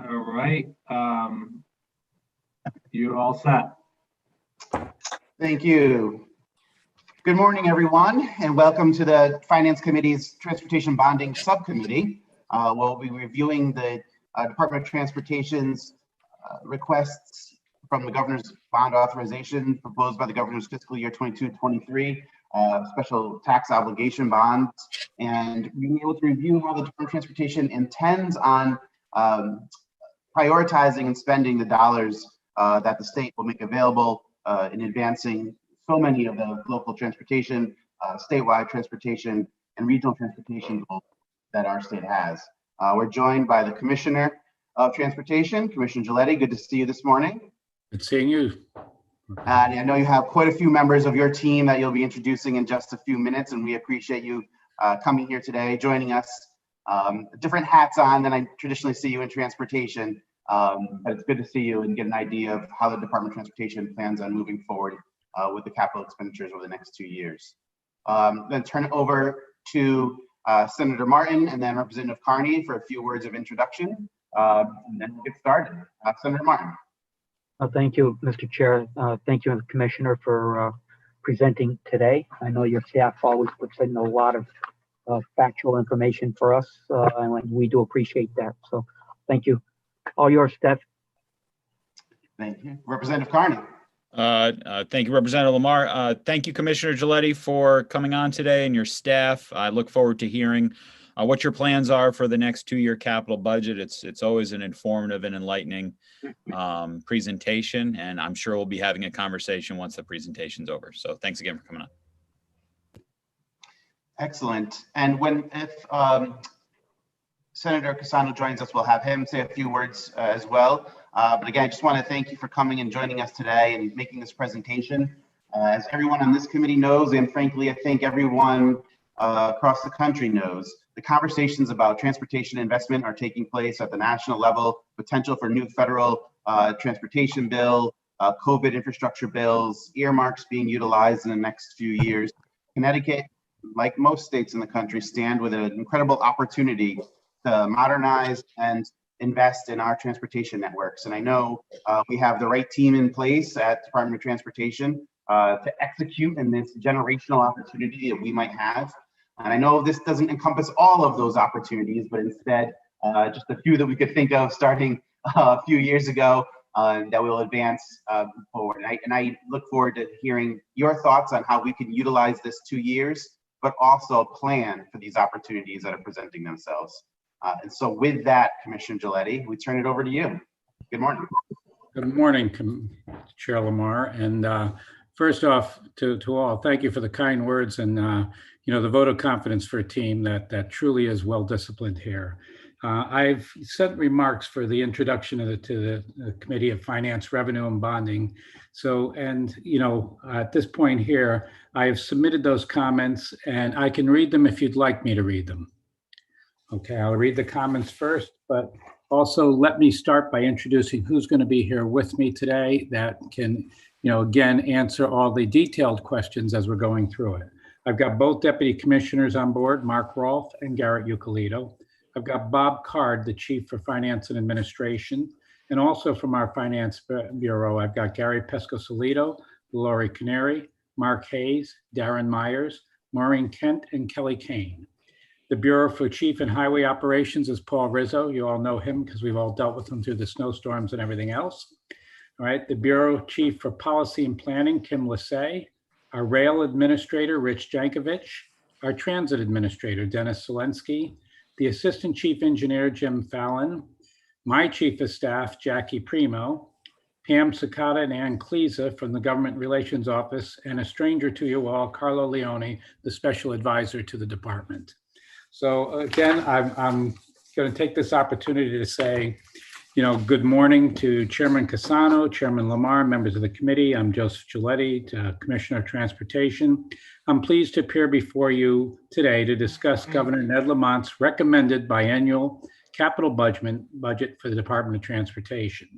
All right. You're all set. Thank you. Good morning, everyone, and welcome to the Finance Committee's Transportation Bonding Subcommittee. We'll be reviewing the Department of Transportation's requests from the Governor's bond authorization proposed by the Governor's fiscal year 22-23 special tax obligation bonds, and being able to review how the Department of Transportation intends on prioritizing and spending the dollars that the state will make available in advancing so many of the local transportation, statewide transportation, and regional transportation goals that our state has. We're joined by the Commissioner of Transportation, Commissioner Giletti. Good to see you this morning. Good seeing you. And I know you have quite a few members of your team that you'll be introducing in just a few minutes, and we appreciate you coming here today, joining us. Different hats on than I traditionally see you in transportation, but it's good to see you and get an idea of how the Department of Transportation plans on moving forward with the capital expenditures over the next 2 years. Then turn it over to Senator Martin and then Representative Carney for a few words of introduction, and then we'll get started. Senator Martin. Thank you, Mr. Chair. Thank you, Commissioner, for presenting today. I know your staff always puts in a lot of factual information for us, and we do appreciate that. So thank you. All yours, Steph. Thank you. Representative Carney. Thank you, Representative Lamar. Thank you, Commissioner Giletti, for coming on today and your staff. I look forward to hearing what your plans are for the next 2-year capital budget. It's always an informative and enlightening presentation, and I'm sure we'll be having a conversation once the presentation's over. So thanks again for coming on. Excellent. And if Senator Cassano joins us, we'll have him say a few words as well. But again, I just want to thank you for coming and joining us today and making this presentation. As everyone on this committee knows, and frankly, I think everyone across the country knows, the conversations about transportation investment are taking place at the national level, potential for new federal transportation bill, COVID infrastructure bills, earmarks being utilized in the next few years. Connecticut, like most states in the country, stand with an incredible opportunity to modernize and invest in our transportation networks. And I know we have the right team in place at Department of Transportation to execute in this generational opportunity that we might have. And I know this doesn't encompass all of those opportunities, but instead just a few that we could think of starting a few years ago that will advance forward. And I look forward to hearing your thoughts on how we can utilize this 2 years, but also plan for these opportunities that are presenting themselves. And so with that, Commissioner Giletti, we turn it over to you. Good morning. Good morning, Chair Lamar. And first off, to all, thank you for the kind words and the vote of confidence for a team that truly is well disciplined here. I've sent remarks for the introduction to the Committee of Finance, Revenue, and Bonding. So, and at this point here, I have submitted those comments, and I can read them if you'd like me to read them. Okay, I'll read the comments first, but also let me start by introducing who's going to be here with me today that can, again, answer all the detailed questions as we're going through it. I've got both Deputy Commissioners on board, Mark Rolfe and Garrett Eucalito. I've got Bob Card, the Chief for Finance and Administration, and also from our Finance Bureau, I've got Gary Pescosolito, Lori Canary, Mark Hayes, Darren Myers, Maureen Kent, and Kelly Kane. The Bureau for Chief and Highway Operations is Paul Rizzo. You all know him because we've all dealt with him through the snowstorms and everything else. All right, the Bureau Chief for Policy and Planning, Kim Lassay. Our Rail Administrator, Rich Jankovic. Our Transit Administrator, Dennis Selensky. The Assistant Chief Engineer, Jim Fallon. My Chief of Staff, Jackie Primo. Pam Sakata and Ann Kleza from the Government Relations Office, and a stranger to you all, Carlo Leone, the Special Advisor to the Department. So again, I'm going to take this opportunity to say, good morning to Chairman Cassano, Chairman Lamar, members of the committee. I'm Joseph Giletti, Commissioner of Transportation. I'm pleased to appear before you today to discuss Governor Ned Lamont's recommended biennial capital budget for the Department of Transportation.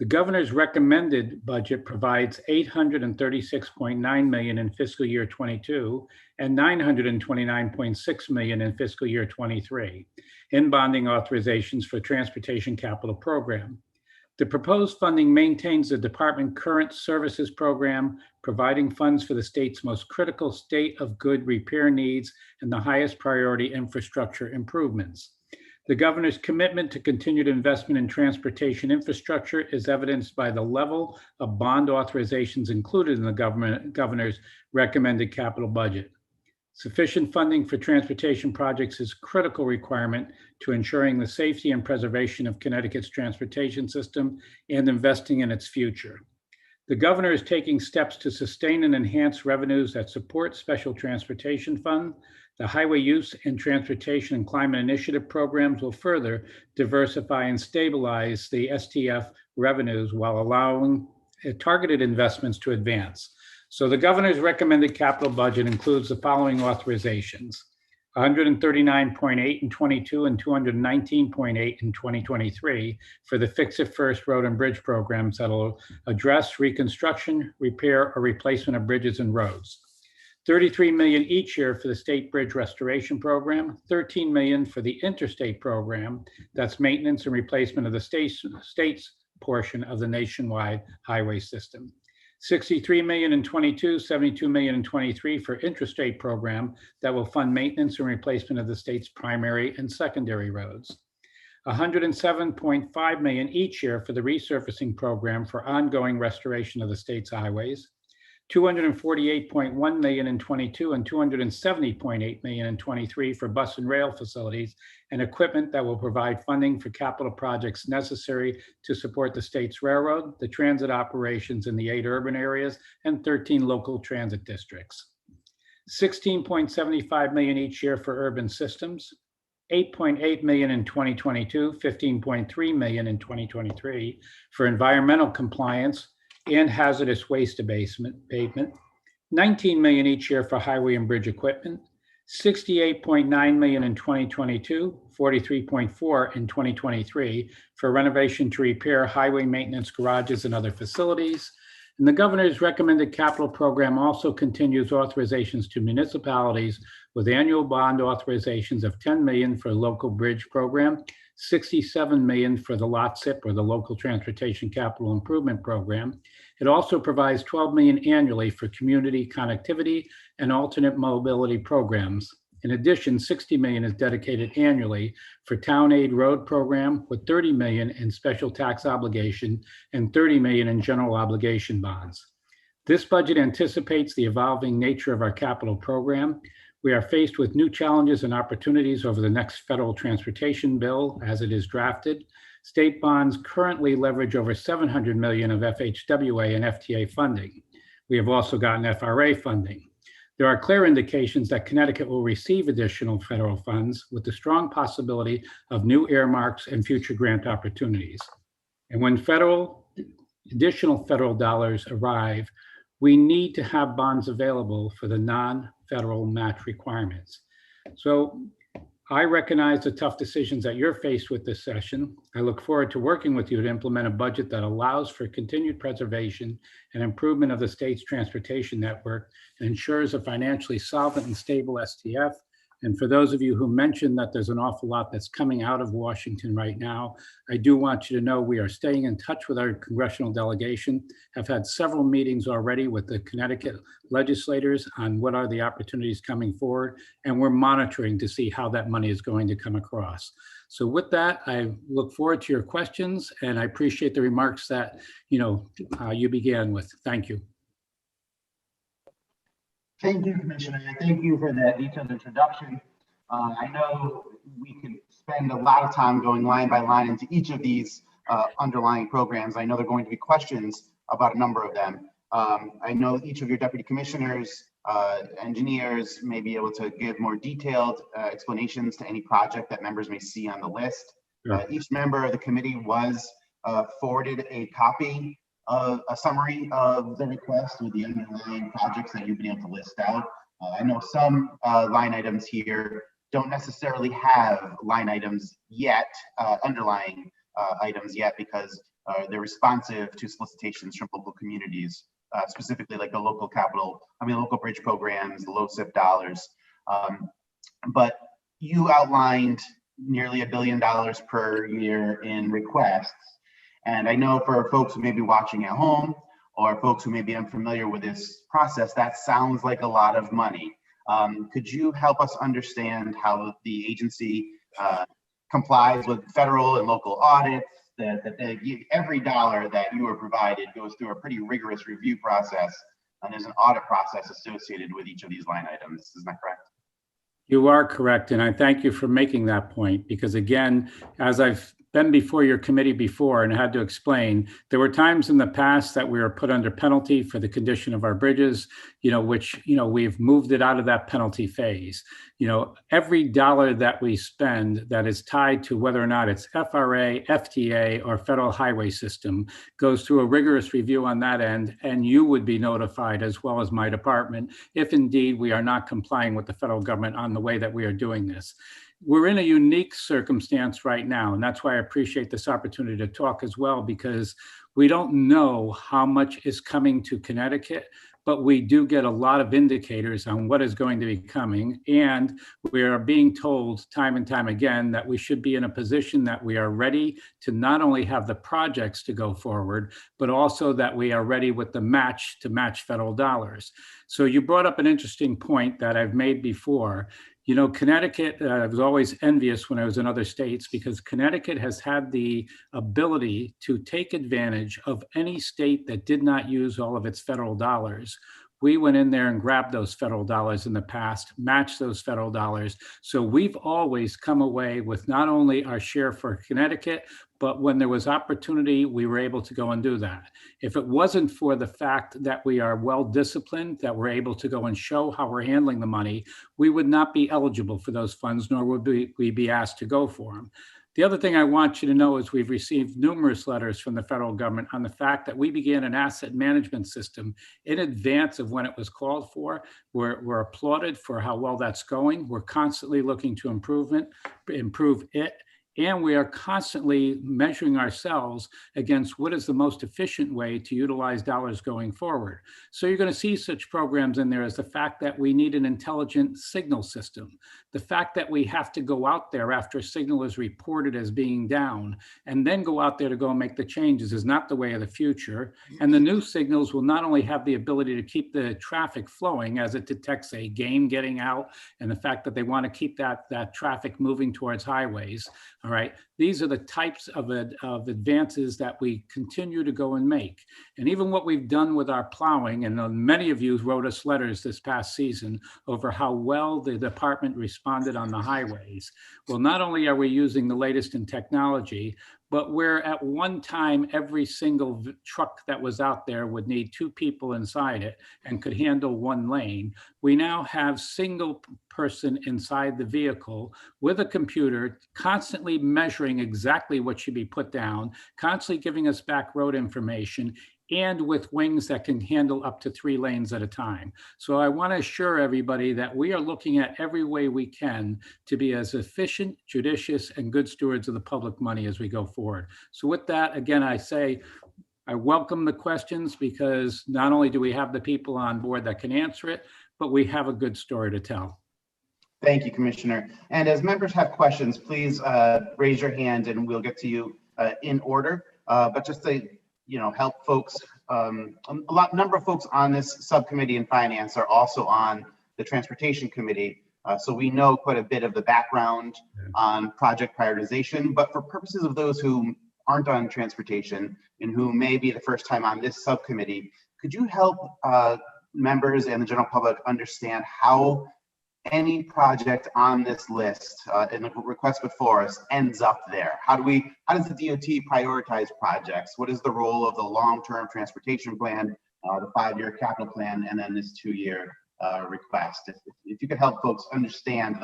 The governor's recommended budget provides $836.9 million in fiscal year 22 and $929.6 million in fiscal year 23 in bonding authorizations for transportation capital program. The proposed funding maintains the department current services program, providing funds for the state's most critical state of good repair needs and the highest priority infrastructure improvements. The governor's commitment to continued investment in transportation infrastructure is evidenced by the level of bond authorizations included in the governor's recommended capital budget. Sufficient funding for transportation projects is a critical requirement to ensuring the safety and preservation of Connecticut's transportation system and investing in its future. The governor is taking steps to sustain and enhance revenues that support Special Transportation Fund. The Highway Use and Transportation and Climate Initiative programs will further diversify and stabilize the STF revenues while allowing targeted investments to advance. So the governor's recommended capital budget includes the following authorizations: $139.8 in 22 and $219.8 in 2023 for the Fix It First road and bridge programs that will address reconstruction, repair, or replacement of bridges and roads. $33 million each year for the State Bridge Restoration Program, $13 million for the Interstate Program, that's maintenance and replacement of the state's portion of the nationwide highway system. $63 million in 22, $72 million in 23 for Interstate Program that will fund maintenance and replacement of the state's primary and secondary roads. $107.5 million each year for the Resurfacing Program for ongoing restoration of the state's highways. $248.1 million in 22 and $270.8 million in 23 for bus and rail facilities and equipment that will provide funding for capital projects necessary to support the state's railroad, the transit operations in the 8 urban areas, and 13 local transit districts. $16.75 million each year for urban systems, $8.8 million in 2022, $15.3 million in 2023 for environmental compliance and hazardous waste abatement, $19 million each year for highway and bridge equipment, $68.9 million in 2022, $43.4 in 2023 for renovation to repair highway maintenance garages and other facilities. And the governor's recommended capital program also continues authorizations to municipalities with annual bond authorizations of $10 million for local bridge program, $67 million for the LOTSIP or the Local Transportation Capital Improvement Program. It also provides $12 million annually for community connectivity and alternate mobility programs. In addition, $60 million is dedicated annually for Town Aid Road Program with $30 million in special tax obligation and $30 million in general obligation bonds. This budget anticipates the evolving nature of our capital program. We are faced with new challenges and opportunities over the next federal transportation bill as it is drafted. State bonds currently leverage over $700 million of FHWA and FTA funding. We have also gotten FRA funding. There are clear indications that Connecticut will receive additional federal funds with the strong possibility of new earmarks and future grant opportunities. And when additional federal dollars arrive, we need to have bonds available for the non-federal match requirements. So I recognize the tough decisions that you're faced with this session. I look forward to working with you to implement a budget that allows for continued preservation and improvement of the state's transportation network and ensures a financially solvent and stable STF. And for those of you who mentioned that there's an awful lot that's coming out of Washington right now, I do want you to know we are staying in touch with our congressional delegation. I've had several meetings already with the Connecticut legislators on what are the opportunities coming forward, and we're monitoring to see how that money is going to come across. So with that, I look forward to your questions, and I appreciate the remarks that you began with. Thank you. Thank you, Commissioner. Thank you for that detailed introduction. I know we could spend a lot of time going line by line into each of these underlying programs. I know there are going to be questions about a number of them. I know each of your deputy commissioners, engineers may be able to give more detailed explanations to any project that members may see on the list. Sure. Each member of the committee was forwarded a copy of a summary of the request with the underlying projects that you've been able to list out. I know some line items here don't necessarily have line items yet, underlying items yet, because they're responsive to solicitations from local communities, specifically like the local local bridge programs, the low SIP dollars. But you outlined nearly $1 billion per year in requests. And I know for folks who may be watching at home or folks who may be unfamiliar with this process, that sounds like a lot of money. Could you help us understand how the agency complies with federal and local audits, that every dollar that you are provided goes through a pretty rigorous review process, and there's an audit process associated with each of these line items? Isn't that correct? You are correct, and I thank you for making that point, because again, as I've been before your committee before and had to explain, there were times in the past that we were put under penalty for the condition of our bridges, which, we've moved it out of that penalty phase. Every dollar that we spend that is tied to whether or not it's FRA, FTA, or federal highway system goes through a rigorous review on that end, and you would be notified as well as my department if indeed we are not complying with the federal government on the way that we are doing this. We're in a unique circumstance right now, and that's why I appreciate this opportunity to talk as well, because we don't know how much is coming to Connecticut, but we do get a lot of indicators on what is going to be coming. And we are being told time and time again that we should be in a position that we are ready to not only have the projects to go forward, but also that we are ready with the match to match federal dollars. So you brought up an interesting point that I've made before. Connecticut, I was always envious when I was in other states, because Connecticut has had the ability to take advantage of any state that did not use all of its federal dollars. We went in there and grabbed those federal dollars in the past, matched those federal dollars. So we've always come away with not only our share for Connecticut, but when there was opportunity, we were able to go and do that. If it wasn't for the fact that we are well disciplined, that we're able to go and show how we're handling the money, we would not be eligible for those funds, nor would we be asked to go for them. The other thing I want you to know is we've received numerous letters from the federal government on the fact that we began an asset management system in advance of when it was called for. We're applauded for how well that's going. We're constantly looking to improve it. And we are constantly measuring ourselves against what is the most efficient way to utilize dollars going forward. So you're going to see such programs in there as the fact that we need an intelligent signal system. The fact that we have to go out there after a signal is reported as being down and then go out there to go and make the changes is not the way of the future. And the new signals will not only have the ability to keep the traffic flowing as it detects a game getting out and the fact that they want to keep that traffic moving towards highways. All right, these are the types of advances that we continue to go and make. And even what we've done with our plowing, and many of you wrote us letters this past season over how well the department responded on the highways. Well, not only are we using the latest in technology, but where at one time every single truck that was out there would need 2 people inside it and could handle 1 lane, we now have single person inside the vehicle with a computer constantly measuring exactly what should be put down, constantly giving us back road information, and with wings that can handle up to 3 lanes at a time. So I want to assure everybody that we are looking at every way we can to be as efficient, judicious, and good stewards of the public money as we go forward. So with that, again, I say, I welcome the questions, because not only do we have the people on board that can answer it, but we have a good story to tell. Thank you, Commissioner. And as members have questions, please raise your hand and we'll get to you in order. But just to help folks, number of folks on this subcommittee in finance are also on the transportation committee. So we know quite a bit of the background on project prioritization, but for purposes of those who aren't on transportation and who may be the first time on this subcommittee, could you help members and the general public understand how any project on this list in the request before us ends up there? How does the DOT prioritize projects? What is the role of the long-term transportation plan, the 5-year capital plan, and then this 2-year request? If you could help folks understand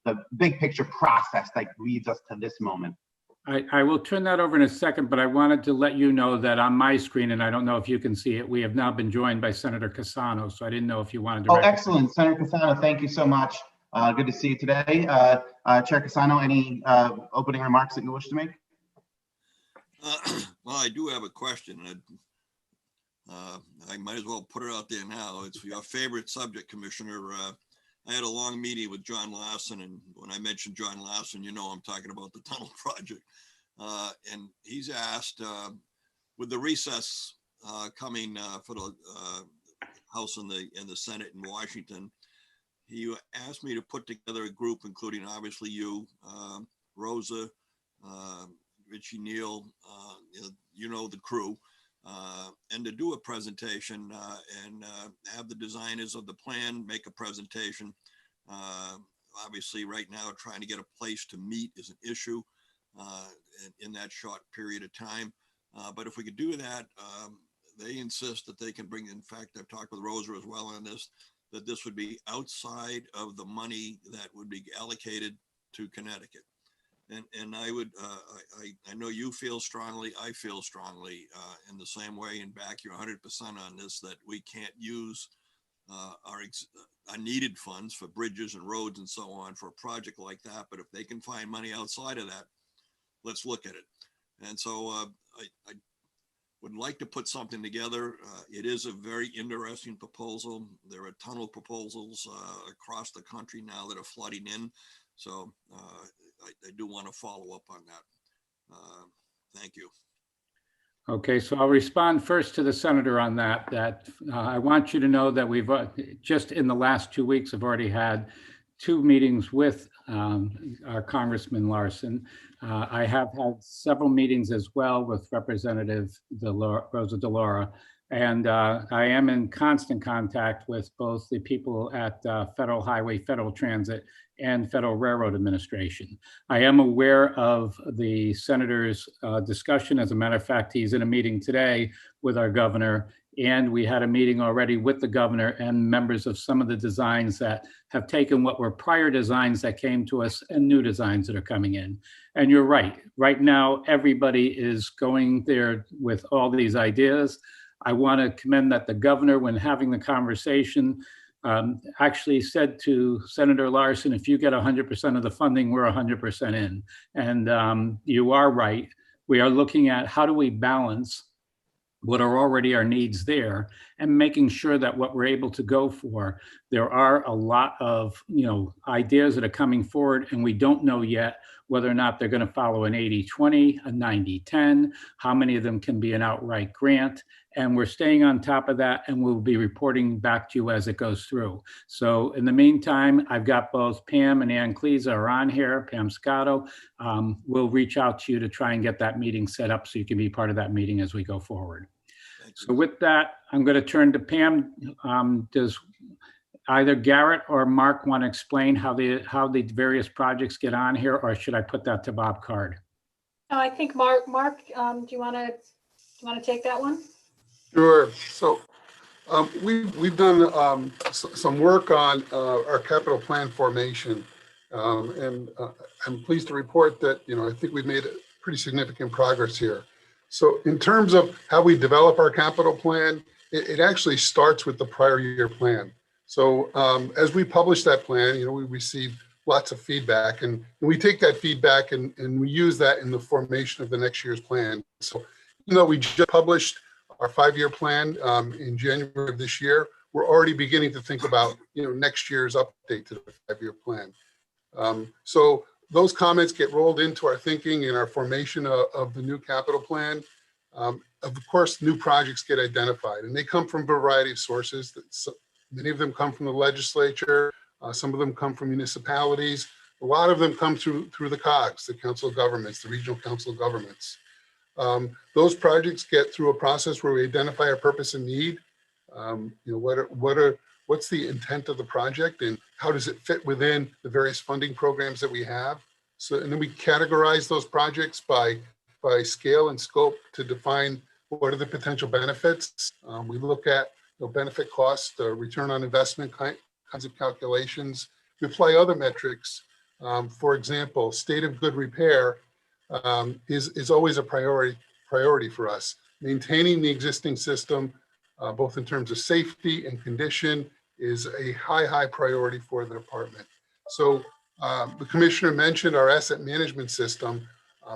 the big picture process that leads us to this moment. I will turn that over in a second, but I wanted to let you know that on my screen, and I don't know if you can see it, we have now been joined by Senator Cassano. So I didn't know if you wanted to. Oh, excellent. Senator Cassano, thank you so much. Good to see you today. Chair Cassano, any opening remarks that you wish to make? Well, I do have a question. I might as well put it out there now. It's your favorite subject, Commissioner. I had a long meeting with John Larson, and when I mentioned John Larson, you know I'm talking about the tunnel project. And he's asked, with the recess coming for the House and the Senate in Washington, he asked me to put together a group, including obviously you, Rosa, Richie Neal, you know the crew, and to do a presentation and have the designers of the plan make a presentation. Obviously, right now, trying to get a place to meet is an issue in that short period of time. But if we could do that, they insist that they can bring, in fact, I've talked with Rosa as well on this, that this would be outside of the money that would be allocated to Connecticut. And I would, I know you feel strongly, I feel strongly in the same way, and back you 100% on this, that we can't use our needed funds for bridges and roads and so on for a project like that. But if they can find money outside of that, let's look at it. And so I would like to put something together. It is a very interesting proposal. There are tunnel proposals across the country now that are flooding in. So I do want to follow up on that. Thank you. Okay, so I'll respond first to the senator on that. I want you to know that we've just in the last 2 weeks have already had 2 meetings with our Congressman Larson. I have had several meetings as well with Representative Rosa DeLauro, and I am in constant contact with both the people at Federal Highway, Federal Transit, and Federal Railroad Administration. I am aware of the senator's discussion. As a matter of fact, he's in a meeting today with our governor, and we had a meeting already with the governor and members of some of the designs that have taken what were prior designs that came to us and new designs that are coming in. And you're right. Right now, everybody is going there with all these ideas. I want to commend that the governor, when having the conversation, actually said to Senator Larson, if you get 100% of the funding, we're 100% in. And you are right. We are looking at how do we balance what are already our needs there and making sure that what we're able to go for, there are a lot of ideas that are coming forward, and we don't know yet whether or not they're going to follow an 80-20, a 90-10, how many of them can be an outright grant. And we're staying on top of that, and we'll be reporting back to you as it goes through. So in the meantime, I've got both Pam and Ann Cleese are on here, Pam Scotto. We'll reach out to you to try and get that meeting set up so you can be part of that meeting as we go forward. So with that, I'm going to turn to Pam. Does either Garrett or Mark want to explain how the various projects get on here, or should I put that to Bob Card? No, I think Mark, do you want to take that one? Sure. So we've done some work on our capital plan formation, and I'm pleased to report that I think we've made pretty significant progress here. So in terms of how we develop our capital plan, it actually starts with the prior year plan. So as we publish that plan, we receive lots of feedback, and we take that feedback and we use that in the formation of the next year's plan. So even though we just published our 5-year plan in January of this year, we're already beginning to think about next year's update to the 5-year plan. So those comments get rolled into our thinking and our formation of the new capital plan. Of course, new projects get identified, and they come from a variety of sources. Many of them come from the legislature. Some of them come from municipalities. A lot of them come through the COGs, the council of governments, the regional council of governments. Those projects get through a process where we identify our purpose and need. What's the intent of the project, and how does it fit within the various funding programs that we have? So, and then we categorize those projects by scale and scope to define what are the potential benefits. We look at benefit cost, return on investment kinds of calculations. We apply other metrics. For example, state of good repair is always a priority for us. Maintaining the existing system, both in terms of safety and condition, is a high priority for the department. So the commissioner mentioned our asset management system.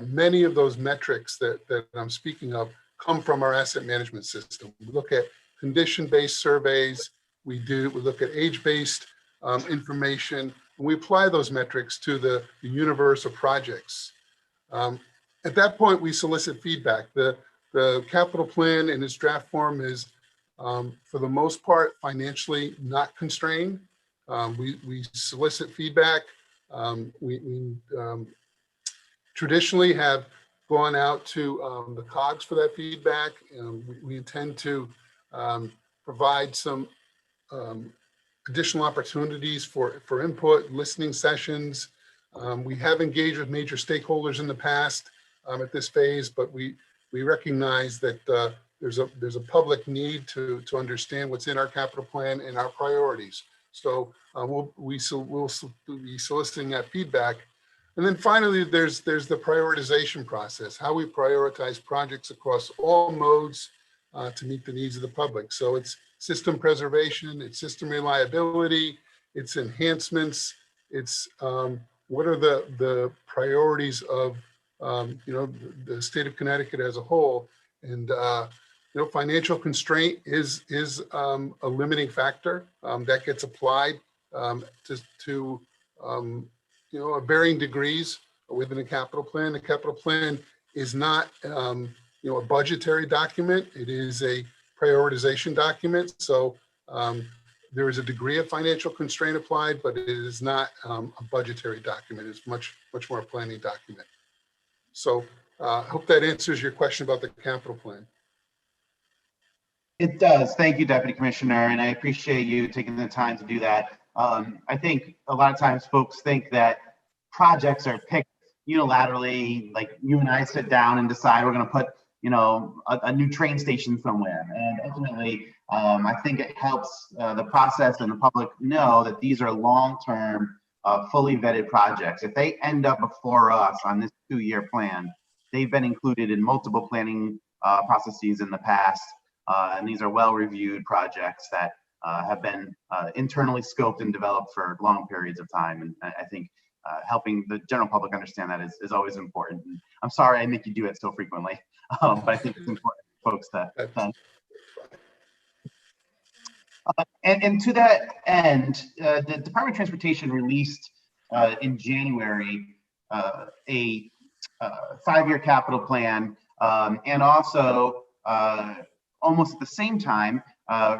Many of those metrics that I'm speaking of come from our asset management system. We look at condition-based surveys. We look at age-based information. And we apply those metrics to the universe of projects. At that point, we solicit feedback. The capital plan in its draft form is, for the most part, financially not constrained. We solicit feedback. We traditionally have gone out to the COGS for that feedback. We intend to provide some additional opportunities for input, listening sessions. We have engaged with major stakeholders in the past at this phase, but we recognize that there's a public need to understand what's in our capital plan and our priorities. So we'll be soliciting that feedback. And then finally, there's the prioritization process, how we prioritize projects across all modes to meet the needs of the public. So it's system preservation, it's system reliability, it's enhancements, it's what are the priorities of the state of Connecticut as a whole. And financial constraint is a limiting factor that gets applied to varying degrees within a capital plan. The capital plan is not a budgetary document. It is a prioritization document. So there is a degree of financial constraint applied, but it is not a budgetary document. It's much more a planning document. So I hope that answers your question about the capital plan. It does. Thank you, Deputy Commissioner, and I appreciate you taking the time to do that. I think a lot of times folks think that projects are picked unilaterally, like you and I sit down and decide we're going to put, a new train station somewhere. And ultimately, I think it helps the process and the public know that these are long-term, fully vetted projects. If they end up before us on this 2-year plan, they've been included in multiple planning processes in the past. And these are well-reviewed projects that have been internally scoped and developed for long periods of time. And I think helping the general public understand that is always important. And I'm sorry I make you do it so frequently, but I think it's important for folks to. And to that end, the Department of Transportation released in January a 5-year capital plan, and also almost at the same time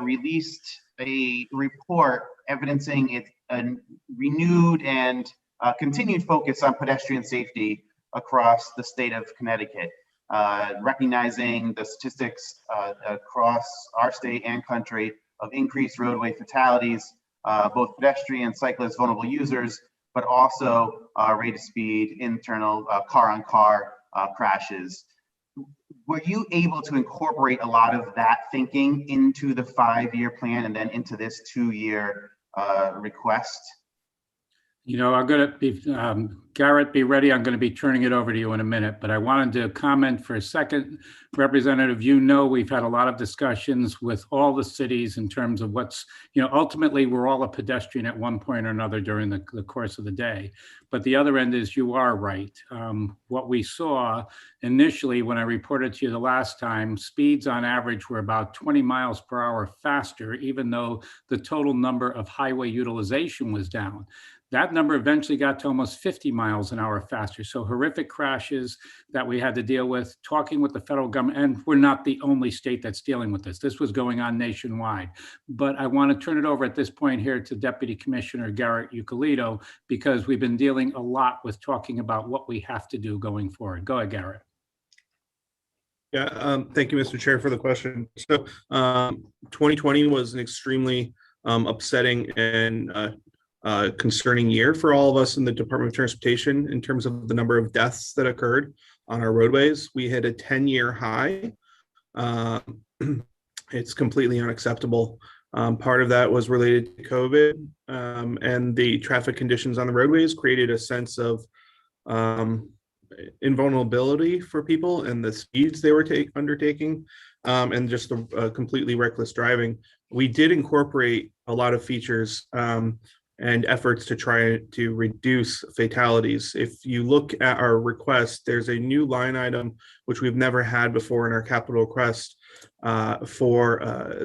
released a report evidencing a renewed and continued focus on pedestrian safety across the state of Connecticut, recognizing the statistics across our state and country of increased roadway fatalities, both pedestrian, cyclists, vulnerable users, but also rate of speed, internal car-on-car crashes. Were you able to incorporate a lot of that thinking into the 5-year plan and then into this 2-year request? I'm going to be, Garrett, be ready. I'm going to be turning it over to you in a minute, but I wanted to comment for a second. Representative, we've had a lot of discussions with all the cities in terms of what's, ultimately we're all a pedestrian at one point or another during the course of the day. But the other end is you are right. What we saw initially when I reported to you the last time, speeds on average were about 20 miles per hour faster, even though the total number of highway utilization was down. That number eventually got to almost 50 miles an hour faster. So horrific crashes that we had to deal with, talking with the federal government, and we're not the only state that's dealing with this. This was going on nationwide. But I want to turn it over at this point here to Deputy Commissioner Garrett Eucalito, because we've been dealing a lot with talking about what we have to do going forward. Go ahead, Garrett. Yeah, thank you, Mr. Chair, for the question. So 2020 was an extremely upsetting and concerning year for all of us in the Department of Transportation in terms of the number of deaths that occurred on our roadways. We hit a 10-year high. It's completely unacceptable. Part of that was related to COVID, and the traffic conditions on the roadways created a sense of invulnerability for people and the speeds they were undertaking, and just the completely reckless driving. We did incorporate a lot of features and efforts to try to reduce fatalities. If you look at our request, there's a new line item, which we've never had before in our capital request for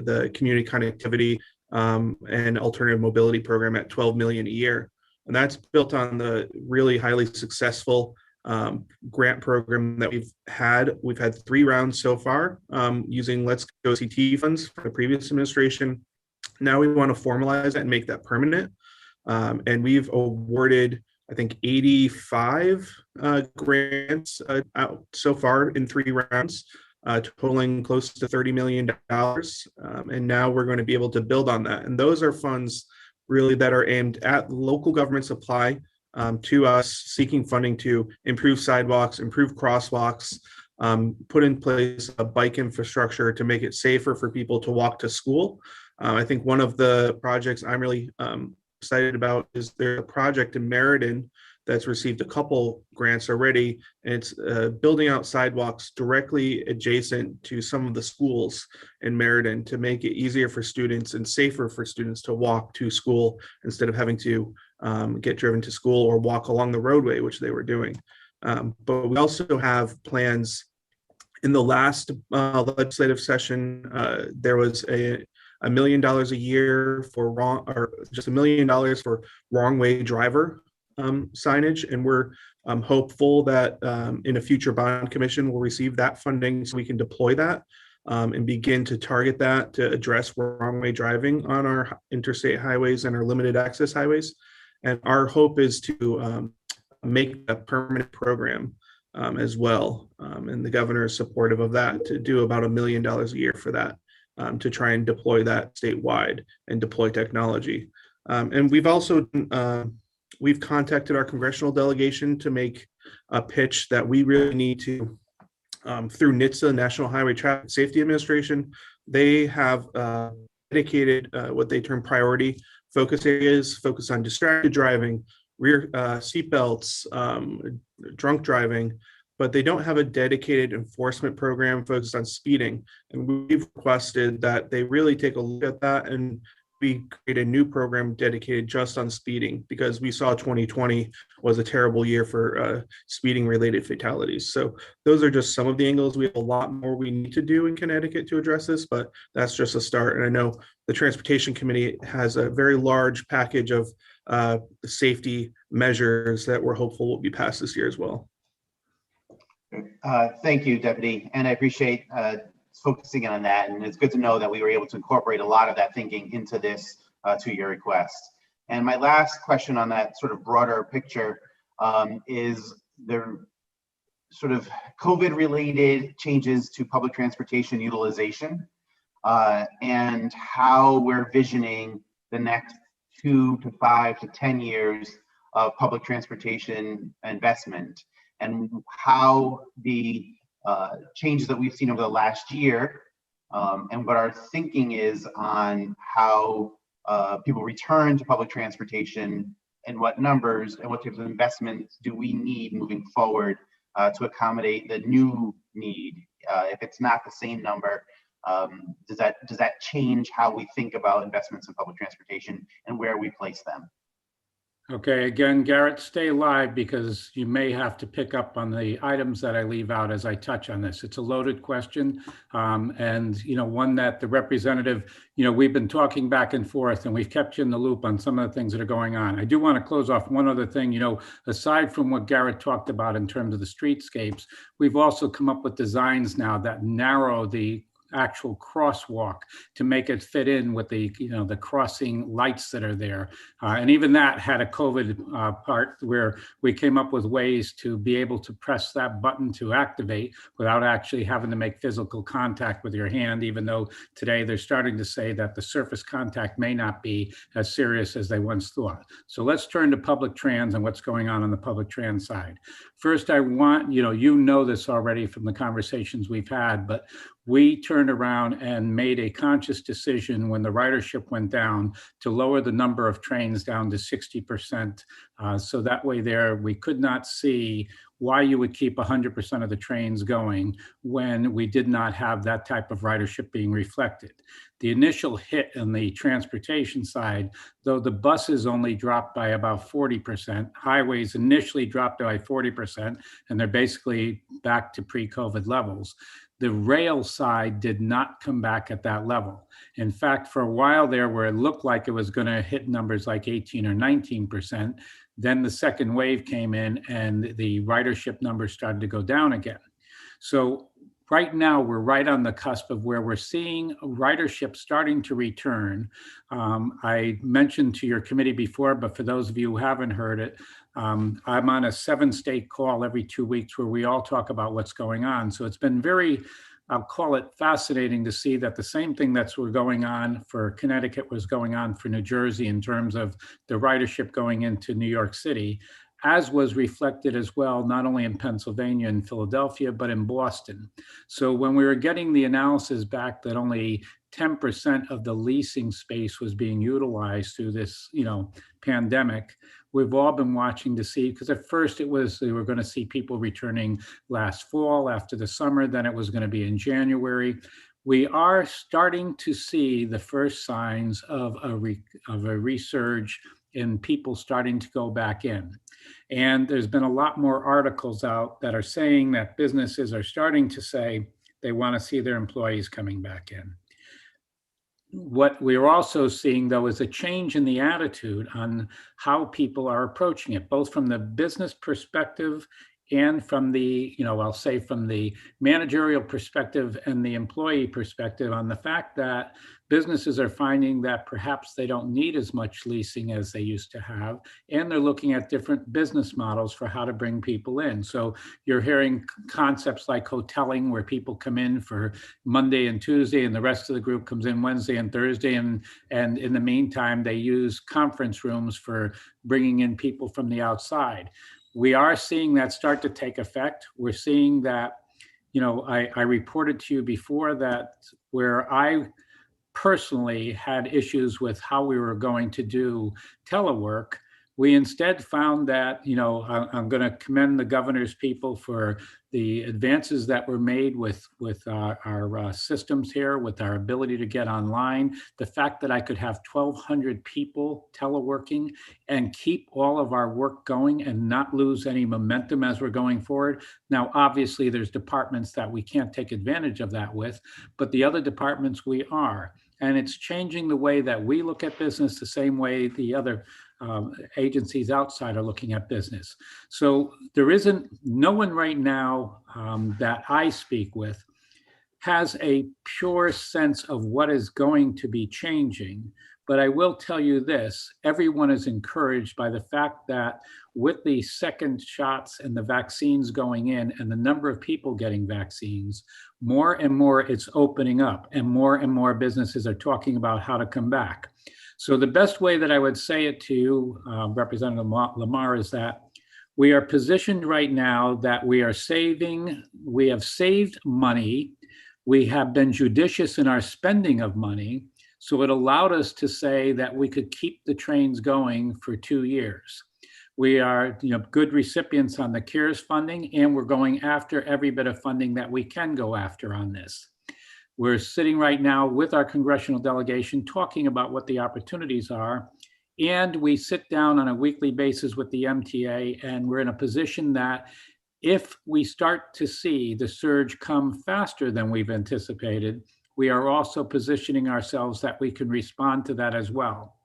the community connectivity and alternative mobility program at 12 million a year. And that's built on the really highly successful grant program that we've had. We've had 3 rounds so far using Let's Go CT funds for the previous administration. Now we want to formalize that and make that permanent. And we've awarded, I think, 85 grants out so far in 3 rounds, totaling close to $30 million. And now we're going to be able to build on that. And those are funds really that are aimed at local government supply to us, seeking funding to improve sidewalks, improve crosswalks, put in place a bike infrastructure to make it safer for people to walk to school. I think one of the projects I'm really excited about is there's a project in Meriden that's received a couple grants already, and it's building out sidewalks directly adjacent to some of the schools in Meriden to make it easier for students and safer for students to walk to school instead of having to get driven to school or walk along the roadway, which they were doing. But we also have plans. In the last legislative session, there was $1 million a year for just $1 million for wrong way driver signage, and we're hopeful that in a future bond commission we'll receive that funding so we can deploy that and begin to target that to address wrong way driving on our interstate highways and our limited access highways. And our hope is to make a permanent program as well. And the governor is supportive of that, to do about $1 million a year for that, to try and deploy that statewide and deploy technology. And we've also, we've contacted our congressional delegation to make a pitch that we really need to, through NHTSA, National Highway Traffic Safety Administration, they have dedicated what they term priority focus areas, focus on distracted driving, rear seatbelts, drunk driving, but they don't have a dedicated enforcement program focused on speeding. And we've requested that they really take a look at that and we create a new program dedicated just on speeding, because we saw 2020 was a terrible year for speeding related fatalities. So those are just some of the angles. We have a lot more we need to do in Connecticut to address this, but that's just a start. And I know the Transportation Committee has a very large package of safety measures that we're hopeful will be passed this year as well. Thank you, Deputy. And I appreciate focusing on that. And it's good to know that we were able to incorporate a lot of that thinking into this 2-year request. And my last question on that sort of broader picture is the sort of COVID-related changes to public transportation utilization and how we're visioning the next 2 to 5 to 10 years of public transportation investment, and how the changes that we've seen over the last year and what our thinking is on how people return to public transportation and what numbers and what types of investments do we need moving forward to accommodate the new need. If it's not the same number, does that change how we think about investments in public transportation and where we place them? Okay, again, Garrett, stay live because you may have to pick up on the items that I leave out as I touch on this. It's a loaded question, and one that the representative, we've been talking back and forth, and we've kept you in the loop on some of the things that are going on. I do want to close off one other thing. Aside from what Garrett talked about in terms of the streetscapes, we've also come up with designs now that narrow the actual crosswalk to make it fit in with the the crossing lights that are there, and even that had a COVID part where we came up with ways to be able to press that button to activate without actually having to make physical contact with your hand, even though today they're starting to say that the surface contact may not be as serious as they once thought. So let's turn to public trans and what's going on the public trans side. First, I want, you know this already from the conversations we've had, but we turned around and made a conscious decision when the ridership went down to lower the number of trains down to 60%. So that way we could not see why you would keep 100% of the trains going when we did not have that type of ridership being reflected. The initial hit on the transportation side, though the buses only dropped by about 40%, highways initially dropped by 40%, and they're basically back to pre-COVID levels. The rail side did not come back at that level. In fact, for a while there where it looked like it was going to hit numbers like 18 or 19%, then the second wave came in and the ridership numbers started to go down again. So right now we're right on the cusp of where we're seeing ridership starting to return. I mentioned to your committee before, but for those of you who haven't heard it, I'm on a 7-state call every 2 weeks where we all talk about what's going on. So it's been very, I'll call it fascinating to see that the same thing that's going on for Connecticut was going on for New Jersey in terms of the ridership going into New York City, as was reflected as well, not only in Pennsylvania and Philadelphia, but in Boston. So when we were getting the analysis back that only 10% of the leasing space was being utilized through this, pandemic, we've all been watching to see, because at first it was, they were going to see people returning last fall after the summer, then it was going to be in January. We are starting to see the first signs of a resurge in people starting to go back in. And there's been a lot more articles out that are saying that businesses are starting to say they want to see their employees coming back in. What we're also seeing, though, is a change in the attitude on how people are approaching it, both from the business perspective and from the, I'll say from the managerial perspective and the employee perspective, on the fact that businesses are finding that perhaps they don't need as much leasing as they used to have, and they're looking at different business models for how to bring people in. So you're hearing concepts like hoteling, where people come in for Monday and Tuesday, and the rest of the group comes in Wednesday and Thursday, and in the meantime, they use conference rooms for bringing in people from the outside. We are seeing that start to take effect. We're seeing that, I reported to you before that where I personally had issues with how we were going to do telework, we instead found that, I'm going to commend the governor's people for the advances that were made with our systems here, with our ability to get online. The fact that I could have 1,200 people teleworking and keep all of our work going and not lose any momentum as we're going forward. Now, obviously, there's departments that we can't take advantage of that with, but the other departments we are. And it's changing the way that we look at business the same way the other agencies outside are looking at business. So there isn't, no one right now that I speak with has a pure sense of what is going to be changing. But I will tell you this, everyone is encouraged by the fact that with the second shots and the vaccines going in and the number of people getting vaccines, more and more it's opening up and more businesses are talking about how to come back. So the best way that I would say it to you, Representative Lamar, is that we are positioned right now that we have saved money. We have been judicious in our spending of money. So it allowed us to say that we could keep the trains going for 2 years. We are good recipients on the CARES funding, and we're going after every bit of funding that we can go after on this. We're sitting right now with our congressional delegation talking about what the opportunities are. And we sit down on a weekly basis with the MTA, and we're in a position that if we start to see the surge come faster than we've anticipated, we are also positioning ourselves that we can respond to that as well.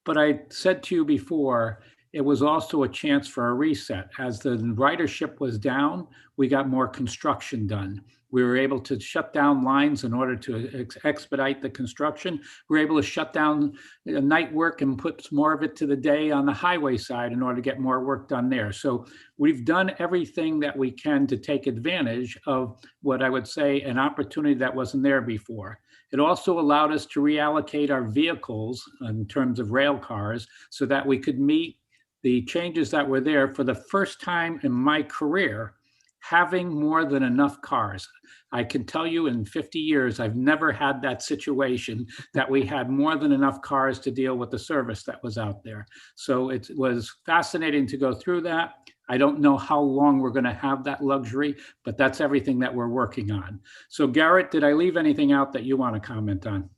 But I said to you before, it was also a chance for a reset. As the ridership was down, we got more construction done. We were able to shut down lines in order to expedite the construction. We were able to shut down night work and put more of it to the day on the highway side in order to get more work done there. So we've done everything that we can to take advantage of what I would say an opportunity that wasn't there before. It also allowed us to reallocate our vehicles in terms of rail cars so that we could meet the changes that were there for the first time in my career, having more than enough cars. I can tell you in 50 years, I've never had that situation that we had more than enough cars to deal with the service that was out there. So it was fascinating to go through that. I don't know how long we're going to have that luxury, but that's everything that we're working on. So Garrett, did I leave anything out that you want to comment on?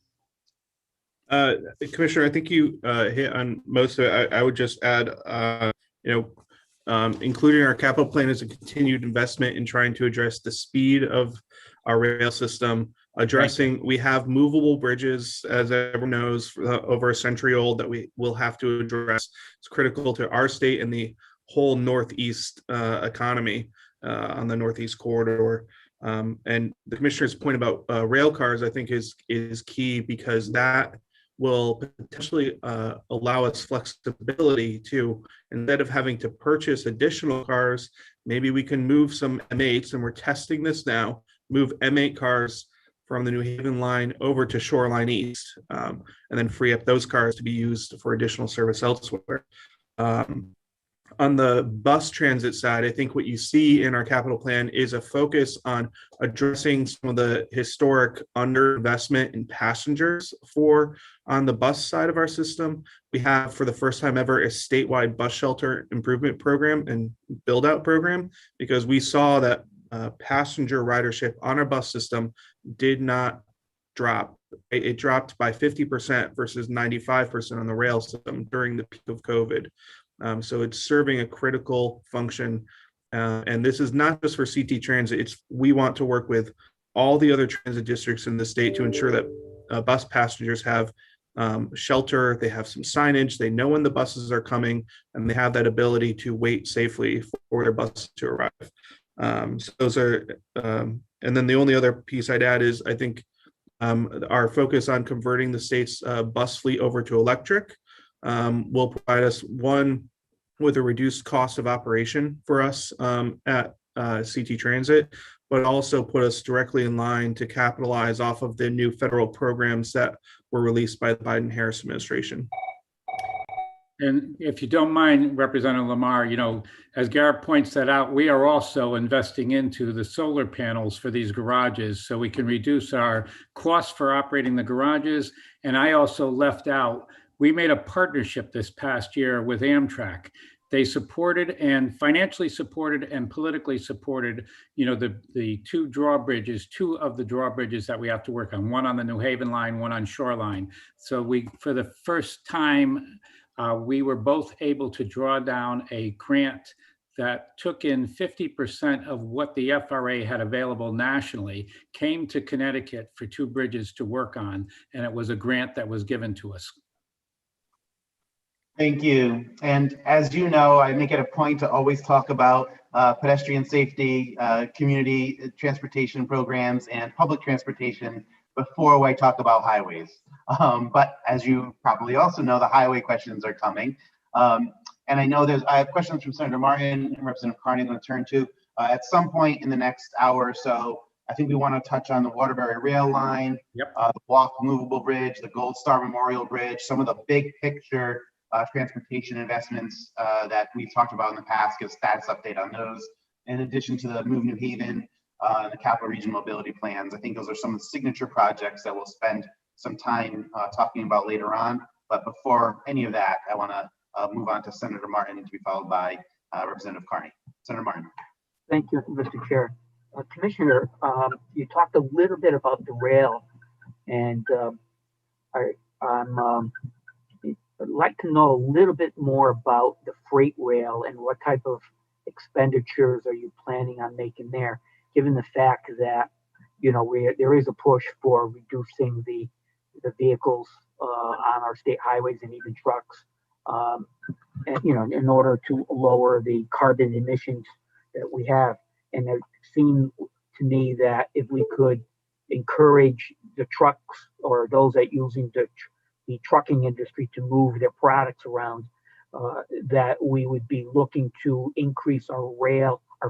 Commissioner, I think you hit on most of it. I would just add, including our capital plan as a continued investment in trying to address the speed of our rail system. We have movable bridges, as everyone knows, over a century old that we will have to address. It's critical to our state and the whole Northeast economy on the Northeast corridor. And the commissioner's point about rail cars, I think, is key, because that will potentially allow us flexibility to, instead of having to purchase additional cars, maybe we can move some M8s, and we're testing this now, move M8 cars from the New Haven line over to Shoreline East, and then free up those cars to be used for additional service elsewhere. On the bus transit side, I think what you see in our capital plan is a focus on addressing some of the historic underinvestment in passengers on the bus side of our system. We have, for the first time ever, a statewide bus shelter improvement program and build out program, because we saw that passenger ridership on our bus system did not drop. It dropped by 50% versus 95% on the rail system during the peak of COVID. So it's serving a critical function. And this is not just for CT Transit. We want to work with all the other transit districts in the state to ensure that bus passengers have shelter, they have some signage, they know when the buses are coming, and they have that ability to wait safely for their bus to arrive. So those are, and then the only other piece I'd add is, I think our focus on converting the state's bus fleet over to electric will provide us, one, with a reduced cost of operation for us at CT Transit, but also put us directly in line to capitalize off of the new federal programs that were released by the Biden-Harris administration. And if you don't mind, Representative Lamar, as Garrett points that out, we are also investing into the solar panels for these garages so we can reduce our costs for operating the garages. And I also left out, we made a partnership this past year with Amtrak. They supported and financially supported and politically supported, the two of the drawbridges that we have to work on, one on the New Haven line, one on Shoreline. So for the first time, we were both able to draw down a grant that took in 50% of what the FRA had available nationally, came to Connecticut for two bridges to work on, and it was a grant that was given to us. Thank you. And as you know, I make it a point to always talk about pedestrian safety, community transportation programs, and public transportation before I talk about highways. But as you probably also know, the highway questions are coming. And I know I have questions from Senator Martin and Representative Carney I'm going to turn to. At some point in the next hour or so, I think we want to touch on the Waterbury Rail Line, Yep. The Walk Movable Bridge, the Gold Star Memorial Bridge, some of the big picture transportation investments that we've talked about in the past, give a status update on those. In addition to the Move New Haven, the Capital Region Mobility Plans, I think those are some of the signature projects that we'll spend some time talking about later on. But before any of that, I want to move on to Senator Martin, to be followed by Representative Carney. Senator Martin. Thank you, Mr. Chair. Commissioner, you talked a little bit about the rail, and I'd like to know a little bit more about the freight rail and what type of expenditures are you planning on making there, given the fact that, there is a push for reducing the vehicles on our state highways and even trucks, and, in order to lower the carbon emissions that we have. And it seemed to me that if we could encourage the trucks or those that using the trucking industry to move their products around, that we would be looking to increase our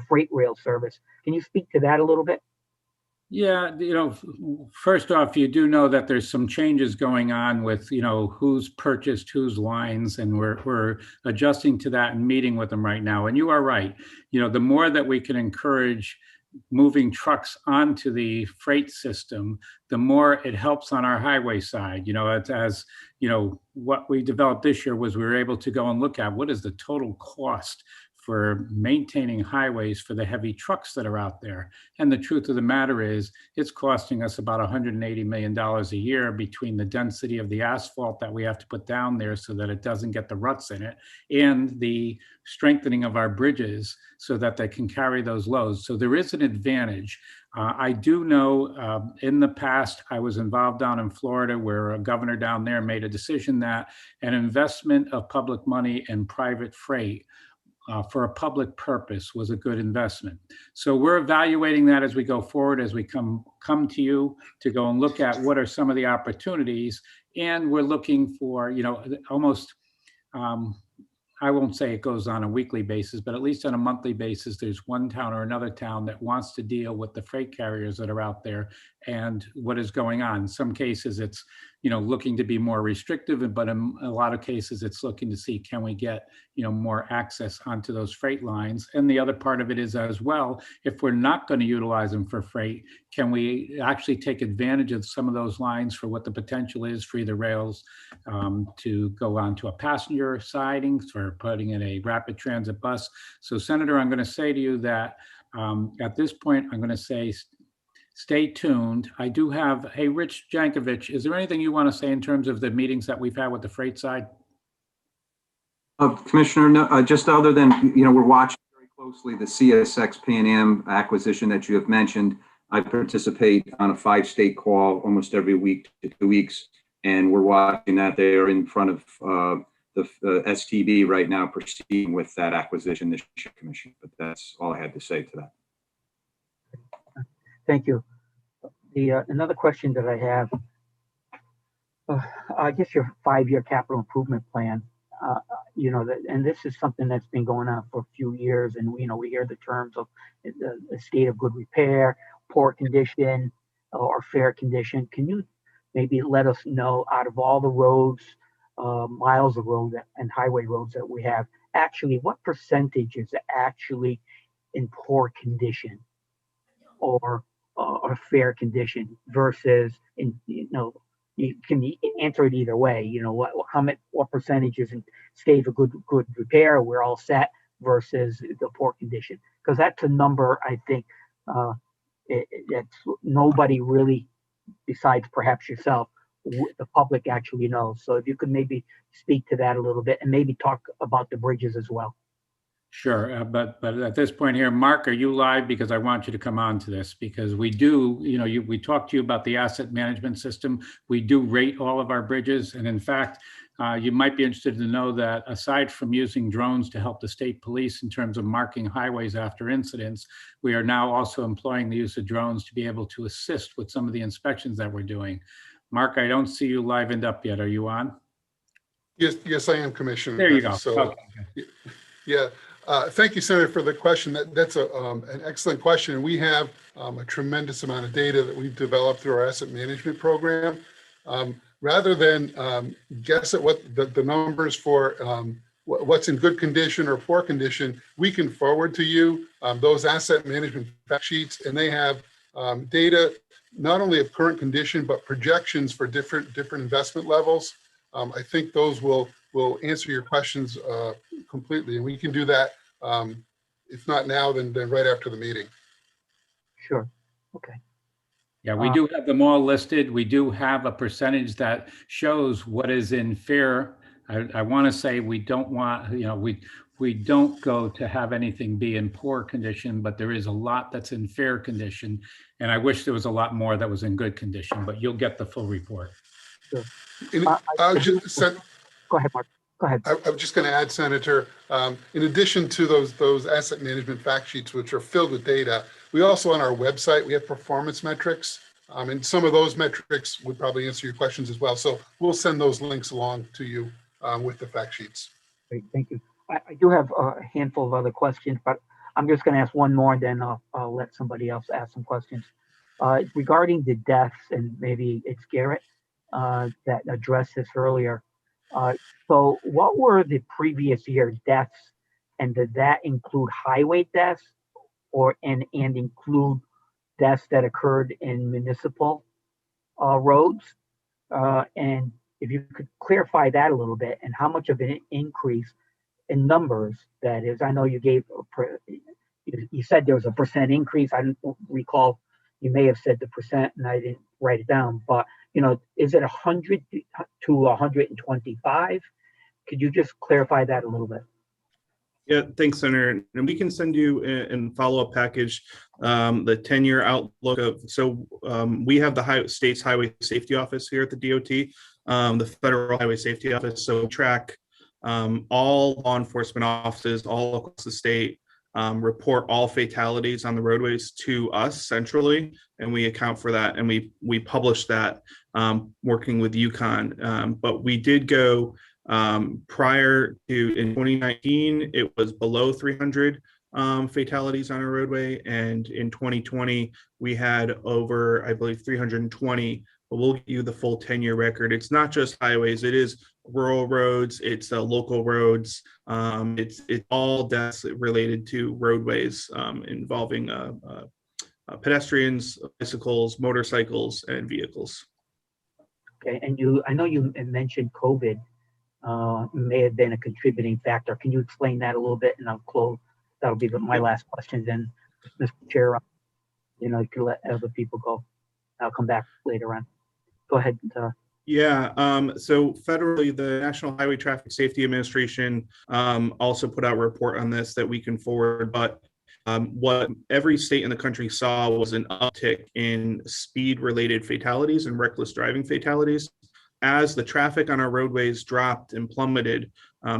freight rail service. Can you speak to that a little bit? Yeah, first off, you do know that there's some changes going on with, who's purchased whose lines, and we're adjusting to that and meeting with them right now. And you are right. The more that we can encourage moving trucks onto the freight system, the more it helps on our highway side. What we developed this year was we were able to go and look at what is the total cost for maintaining highways for the heavy trucks that are out there. And the truth of the matter is, it's costing us about $180 million a year between the density of the asphalt that we have to put down there so that it doesn't get the ruts in it, and the strengthening of our bridges so that they can carry those loads. So there is an advantage. I do know in the past, I was involved down in Florida where a governor down there made a decision that an investment of public money in private freight for a public purpose was a good investment. So we're evaluating that as we go forward, as we come to you to go and look at what are some of the opportunities. And we're looking for, almost, I won't say it goes on a weekly basis, but at least on a monthly basis, there's one town or another town that wants to deal with the freight carriers that are out there and what is going on. In some cases, it's, looking to be more restrictive, but in a lot of cases, it's looking to see, can we get, more access onto those freight lines? And the other part of it is as well, if we're not going to utilize them for freight, can we actually take advantage of some of those lines for what the potential is for either rails to go onto a passenger siding, for putting in a rapid transit bus? So Senator, I'm going to say to you that at this point, I'm going to say, stay tuned. I do have, hey, Rich Jankovic, is there anything you want to say in terms of the meetings that we've had with the freight side? Commissioner, no, just other than, we're watching very closely the CSX Pan Am acquisition that you have mentioned. I participate on a 5-state call almost every week to 2 weeks, and we're watching that. They are in front of the STB right now proceeding with that acquisition this year, Commission. But that's all I had to say to that. Thank you. Another question that I have, I guess your 5-year capital improvement plan, and this is something that's been going on for a few years, and we hear the terms of the state of good repair, poor condition, or fair condition. Can you maybe let us know, out of all the roads, miles of road and highway roads that we have, actually what percentage is actually in poor condition or fair condition versus you can answer it either way. What percentage is in state of good repair, we're all set, versus the poor condition? Because that's a number I think that's nobody really, besides perhaps yourself, the public actually knows. So if you could maybe speak to that a little bit and maybe talk about the bridges as well. Sure, but at this point here, Mark, are you live? Because I want you to come on to this, because we do, we talked to you about the asset management system. We do rate all of our bridges. And in fact, you might be interested to know that aside from using drones to help the state police in terms of marking highways after incidents, we are now also employing the use of drones to be able to assist with some of the inspections that we're doing. Mark, I don't see you livened up yet. Are you on? Yes, I am, Commissioner. There you go. So, okay. Yeah. Thank you, Senator, for the question. That's an excellent question. We have a tremendous amount of data that we've developed through our asset management program. Rather than guess at what the numbers for what's in good condition or poor condition, we can forward to you those asset management fact sheets, and they have data not only of current condition, but projections for different investment levels. I think those will answer your questions completely, and we can do that. If not now, then right after the meeting. Sure. Okay. Yeah, we do have them all listed. We do have a percentage that shows what is in fair. I want to say we don't want, we don't go to have anything be in poor condition, but there is a lot that's in fair condition. And I wish there was a lot more that was in good condition, but you'll get the full report. Sure. Go ahead, Mark. Go ahead. I was just going to add, Senator, in addition to those asset management fact sheets, which are filled with data, we also on our website, we have performance metrics. And some of those metrics would probably answer your questions as well. So we'll send those links along to you with the fact sheets. Great, thank you. I do have a handful of other questions, but I'm just going to ask one more, and then I'll let somebody else ask some questions. Regarding the deaths, and maybe it's Garrett that addressed this earlier. So what were the previous year deaths, and did that include highway deaths and include deaths that occurred in municipal roads? And if you could clarify that a little bit, and how much of an increase in numbers, that is, I know you gave, you said there was a percent increase. I don't recall, you may have said the percent and I didn't write it down, but is it 100 to 125? Could you just clarify that a little bit? Yeah, thanks, Senator. And we can send you in follow-up package the 10-year outlook of. So we have the state's Highway Safety Office here at the DOT, the Federal Highway Safety Office. So we track all law enforcement offices all across the state, report all fatalities on the roadways to us centrally, and we account for that, and we publish that working with UConn. But we did go. Prior to in 2019, it was below 300 fatalities on a roadway. And in 2020, we had over, I believe, 320, but we'll give you the full 10-year record. It's not just highways, it is rural roads, it's local roads, it's all deaths related to roadways involving pedestrians, bicycles, motorcycles, and vehicles. Okay, and I know you mentioned COVID. May have been a contributing factor. Can you explain that a little bit? And I'll close. That'll be my last question. Then, Mr. Chair, you can let other people go. I'll come back later on. Go ahead. Yeah. So federally, the National Highway Traffic Safety Administration also put out a report on this that we can forward. But what every state in the country saw was an uptick in speed-related fatalities and reckless driving fatalities. As the traffic on our roadways dropped and plummeted,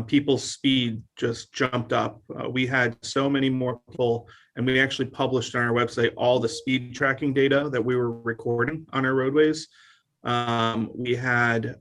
people's speed just jumped up. We had so many more people, and we actually published on our website all the speed tracking data that we were recording on our roadways. We had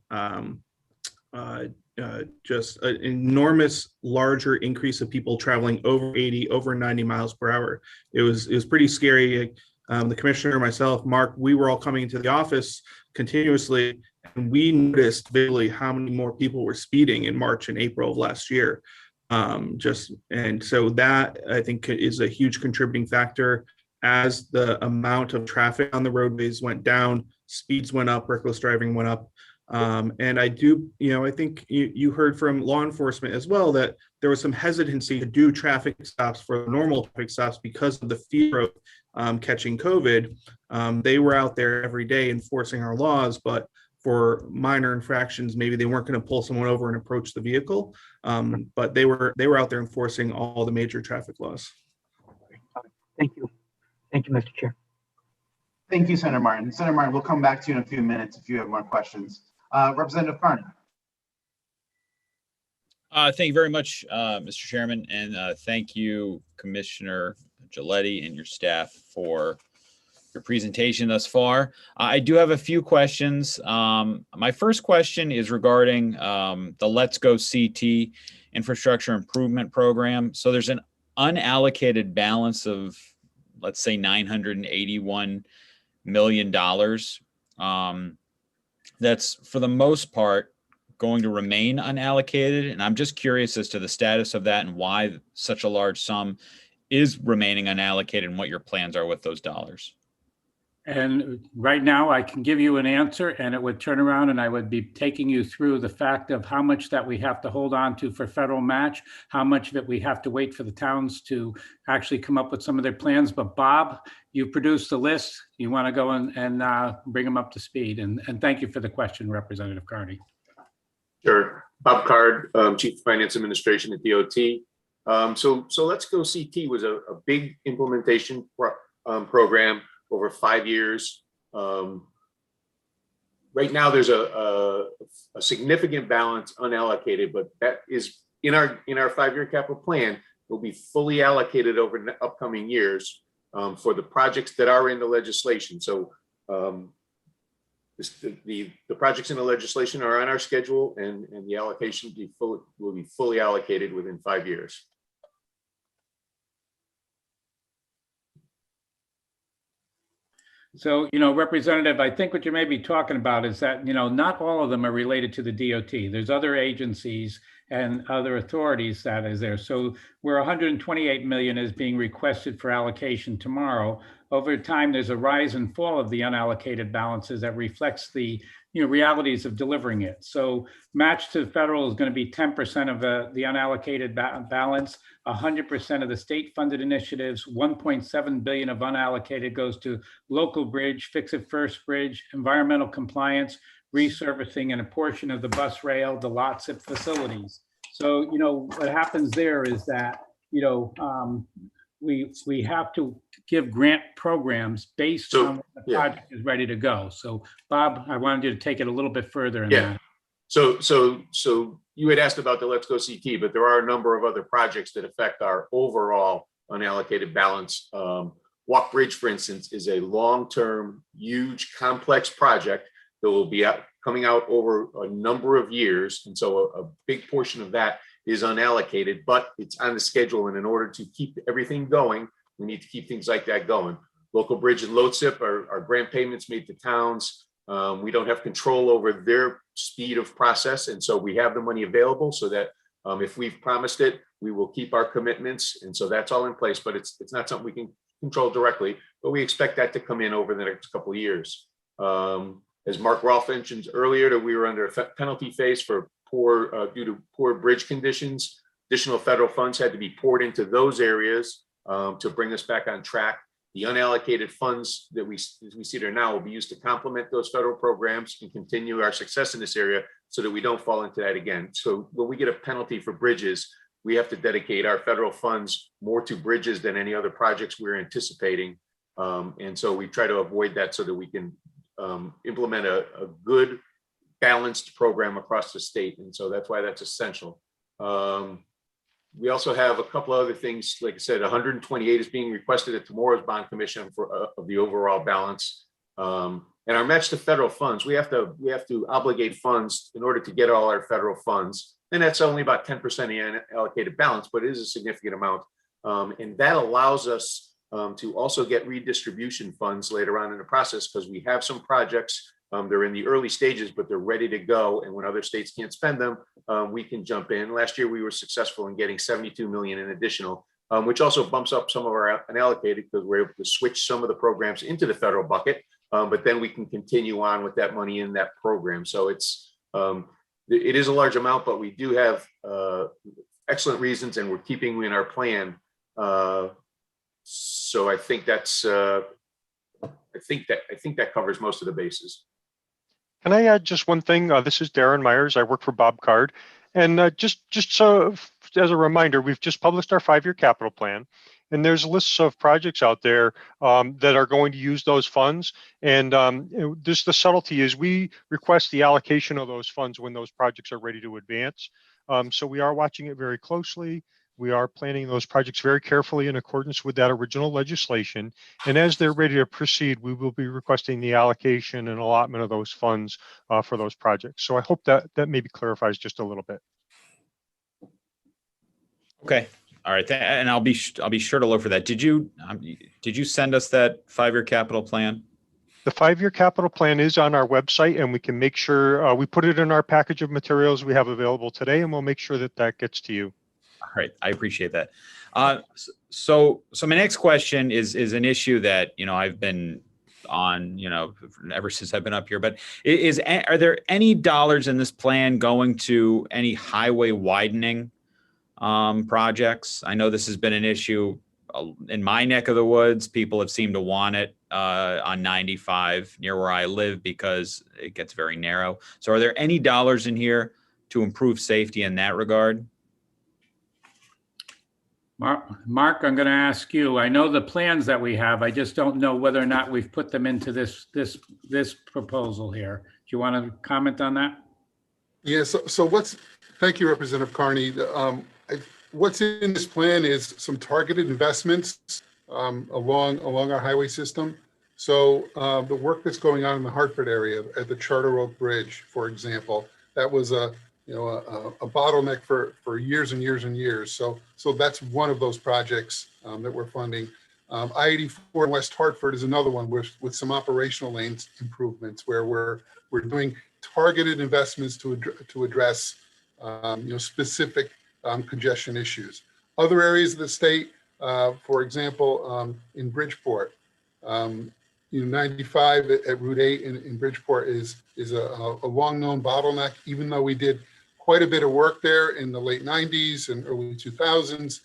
just an enormous larger increase of people traveling over 80, over 90 miles per hour. It was pretty scary. The commissioner, myself, Mark, we were all coming into the office continuously, and we noticed visually how many more people were speeding in March and April of last year. And so that, I think, is a huge contributing factor. As the amount of traffic on the roadways went down, speeds went up, reckless driving went up. And I think you heard from law enforcement as well that there was some hesitancy to do traffic stops for normal traffic stops because of the fear of catching COVID. They were out there every day enforcing our laws, but for minor infractions, maybe they weren't going to pull someone over and approach the vehicle. But they were out there enforcing all the major traffic laws. Thank you. Thank you, Mr. Chair. Thank you, Senator Martin. Senator Martin, we'll come back to you in a few minutes if you have more questions. Representative Carney. Thank you very much, Mr. Chairman, and thank you, Commissioner Giletti and your staff for your presentation thus far. I do have a few questions. My first question is regarding the Let's Go CT Infrastructure Improvement Program. So there's an unallocated balance of, let's say, $981 million. That's for the most part going to remain unallocated. And I'm just curious as to the status of that and why such a large sum is remaining unallocated and what your plans are with those dollars. And right now I can give you an answer, and it would turn around and I would be taking you through the fact of how much that we have to hold on to for federal match, how much that we have to wait for the towns to actually come up with some of their plans. But Bob, you produced the list. You want to go and bring them up to speed. And thank you for the question, Representative Carney. Sure. Bob Card, Chief of Finance Administration at DOT. So Let's Go CT was a big implementation program over 5 years. Right now, there's a significant balance unallocated, but that is in our 5-year capital plan will be fully allocated over the upcoming years for the projects that are in the legislation. So the projects in the legislation are on our schedule, and the allocation will be fully allocated within 5 years. So, Representative, I think what you may be talking about is that, not all of them are related to the DOT. There's other agencies and other authorities that is there. So where 128 million is being requested for allocation tomorrow, over time, there's a rise and fall of the unallocated balances that reflects the realities of delivering it. So match to federal is going to be 10% of the unallocated balance, 100% of the state funded initiatives, 1.7 billion of unallocated goes to local bridge, fix it first bridge, environmental compliance, resurfacing, and a portion of the bus rail, the lots at facilities. So, what happens there is that, we have to give grant programs based on when the project is ready to go. So Bob, I wanted you to take it a little bit further in that. So you had asked about the Let's Go CT, but there are a number of other projects that affect our overall unallocated balance. Walk Bridge, for instance, is a long-term, huge, complex project that will be coming out over a number of years. And so a big portion of that is unallocated, but it's on the schedule. And in order to keep everything going, we need to keep things like that going. Local Bridge and LoadSIP are grant payments made to towns. We don't have control over their speed of process. And so we have the money available so that if we've promised it, we will keep our commitments. And so that's all in place, but it's not something we can control directly, but we expect that to come in over the next couple of years. As Mark Rolfe mentioned earlier, that we were under a penalty phase for due to poor bridge conditions. Additional federal funds had to be poured into those areas to bring us back on track. The unallocated funds that we see there now will be used to complement those federal programs and continue our success in this area so that we don't fall into that again. So when we get a penalty for bridges, we have to dedicate our federal funds more to bridges than any other projects we're anticipating. And so we try to avoid that so that we can implement a good balanced program across the state. And so that's why that's essential. We also have a couple of other things. Like I said, 128 is being requested at tomorrow's bond commission of the overall balance. And our match to federal funds, we have to obligate funds in order to get all our federal funds. And that's only about 10% of the allocated balance, but it is a significant amount. And that allows us to also get redistribution funds later on in the process, because we have some projects. They're in the early stages, but they're ready to go. And when other states can't spend them, we can jump in. Last year, we were successful in getting 72 million in additional, which also bumps up some of our unallocated because we're able to switch some of the programs into the federal bucket. But then we can continue on with that money in that program. So it is a large amount, but we do have excellent reasons, and we're keeping in our plan. So I think that's I think that covers most of the bases. Can I add just one thing? This is Darren Myers. I work for Bob Card. And just so as a reminder, we've just published our 5-year capital plan. And there's lists of projects out there that are going to use those funds. And the subtlety is we request the allocation of those funds when those projects are ready to advance. So we are watching it very closely. We are planning those projects very carefully in accordance with that original legislation. And as they're ready to proceed, we will be requesting the allocation and allotment of those funds for those projects. So I hope that maybe clarifies just a little bit. Okay. All right. And I'll be sure to look for that. Did you send us that 5-year capital plan? The 5-year capital plan is on our website, and we can make sure we put it in our package of materials we have available today, and we'll make sure that gets to you. All right. I appreciate that. So my next question is an issue that, I've been on, ever since I've been up here, but are there any dollars in this plan going to any highway widening projects? I know this has been an issue in my neck of the woods. People have seemed to want it on 95 near where I live because it gets very narrow. So are there any dollars in here to improve safety in that regard? Mark, I'm going to ask you. I know the plans that we have. I just don't know whether or not we've put them into this proposal here. Do you want to comment on that? Yeah. So thank you, Representative Carney. What's in this plan is some targeted investments along our highway system. So the work that's going on in the Hartford area at the Charter Oak Bridge, for example, that was a bottleneck for years and years and years. So that's one of those projects that we're funding. I-84 in West Hartford is another one with some operational lanes improvements where we're doing targeted investments to address specific congestion issues. Other areas of the state, for example, in Bridgeport, You know, 95 at Route 8 in Bridgeport is a long-known bottleneck. Even though we did quite a bit of work there in the late 90s and early 2000s,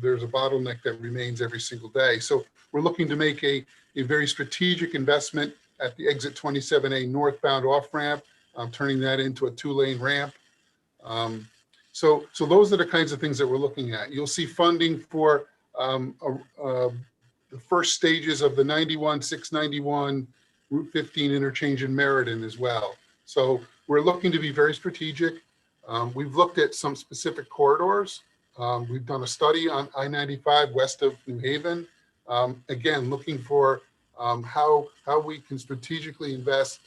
there's a bottleneck that remains every single day. So we're looking to make a very strategic investment at the exit 27A northbound off-ramp, turning that into a 2-lane ramp. So those are the kinds of things that we're looking at. You'll see funding for the first stages of the 91, 691, Route 15 interchange in Meriden as well. So we're looking to be very strategic. We've looked at some specific corridors. We've done a study on I-95 west of New Haven. Again, looking for how we can strategically invest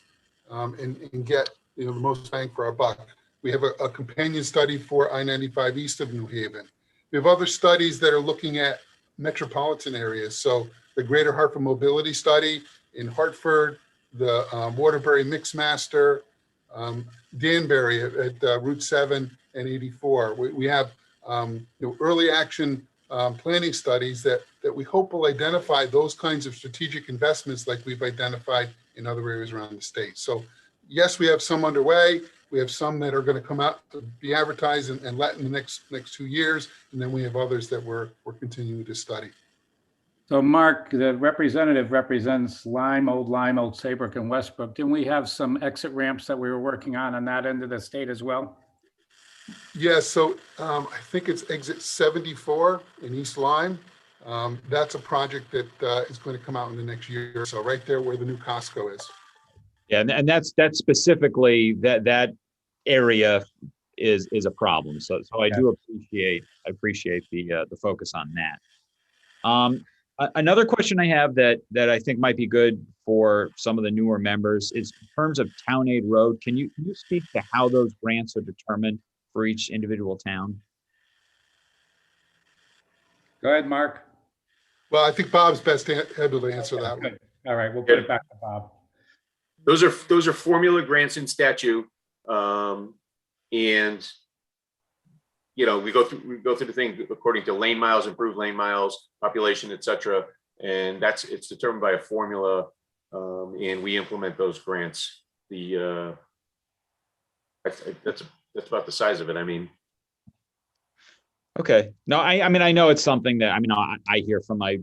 and get the most bang for our buck. We have a companion study for I-95 east of New Haven. We have other studies that are looking at metropolitan areas. So the Greater Hartford Mobility Study in Hartford, the Waterbury Mixmaster, Danbury at Route 7 and 84. We have early action planning studies that we hope will identify those kinds of strategic investments like we've identified in other areas around the state. So yes, we have some underway. We have some that are going to come out to be advertised and let in the next 2 years. And then we have others that we're continuing to study. So Mark, the representative represents Lyme, Old Saybrook, and Westbrook. Didn't we have some exit ramps that we were working on that end of the state as well? Yes, so I think it's exit 74 in East Lyme. That's a project that is going to come out in the next year or so, right there where the new Costco is. Yeah, and that's specifically that area is a problem. So I do appreciate the focus on that. Another question I have that I think might be good for some of the newer members is in terms of town aid road. Can you speak to how those grants are determined for each individual town? Go ahead, Mark. Well, I think Bob's best able to answer that one. All right, we'll put it back to Bob. Those are formula grants in statute, and you know we go through the thing according to lane miles, improved lane miles, population, etc. And it's determined by a formula, and we implement those grants. That's about the size of it. I mean. Okay. No, I mean I know it's something that I hear from my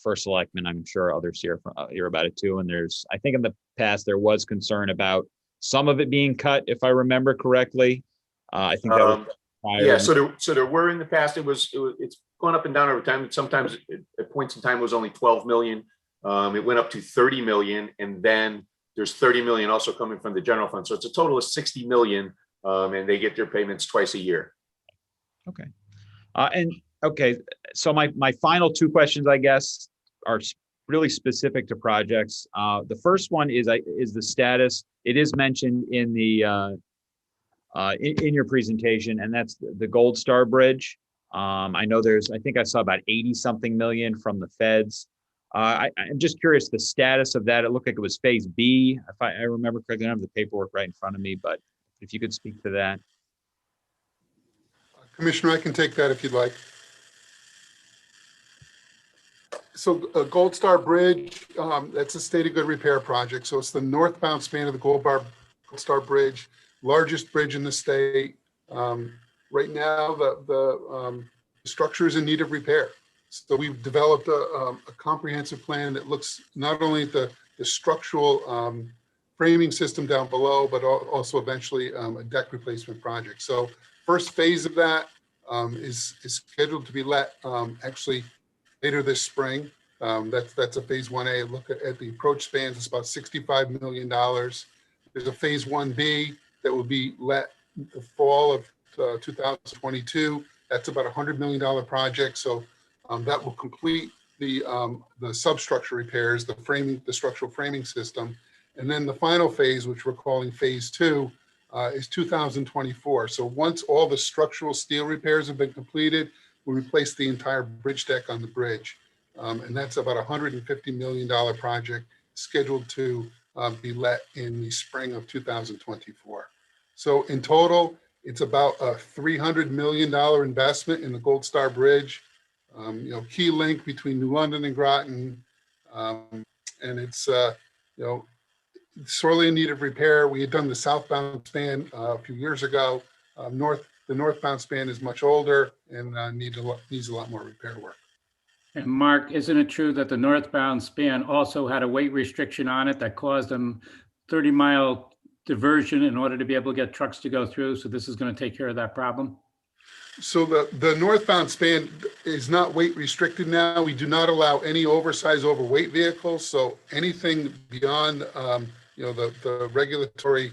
first selectman. I'm sure others hear about it too. And I think in the past there was concern about some of it being cut, if I remember correctly. I think that was prior. Yeah. So there were in the past. It's gone up and down over time. Sometimes at points in time it was only 12 million. It went up to 30 million, and then there's 30 million also coming from the general fund. So it's a total of 60 million, and they get their payments twice a year. Okay. So my final two questions, I guess, are really specific to projects. The first one is the status. It is mentioned in the in your presentation, and that's the Gold Star Bridge. I know I think I saw about 80-something million from the feds. I'm just curious the status of that. It looked like it was phase B, if I remember correctly. I don't have the paperwork right in front of me, but if you could speak to that. Commissioner, I can take that if you'd like. So Gold Star Bridge, that's a state of good repair project. So it's the northbound span of the Gold Star Bridge, largest bridge in the state. Right now, the structure is in need of repair. So we've developed a comprehensive plan that looks not only at the structural framing system down below, but also eventually a deck replacement project. So first phase of that is scheduled to be let actually later this spring. That's a phase 1A. Look at the approach spans. It's about $65 million. There's a phase 1B that will be let the fall of 2022. That's about a $100 million project. So that will complete the substructure repairs, the structural framing system. And then the final phase, which we're calling phase 2, is 2024. So once all the structural steel repairs have been completed, we'll replace the entire bridge deck on the bridge. And that's about a $150 million project scheduled to be let in the spring of 2024. So in total, it's about a $300 million investment in the Gold Star Bridge. Key link between New London and Groton, And it's, sorely in need of repair. We had done the southbound span a few years ago. The northbound span is much older and needs a lot more repair work. And Mark, isn't it true that the northbound span also had a weight restriction on it that caused them 30-mile diversion in order to be able to get trucks to go through? So this is going to take care of that problem? So the northbound span is not weight restricted now. We do not allow any oversized, overweight vehicles. So anything beyond, the regulatory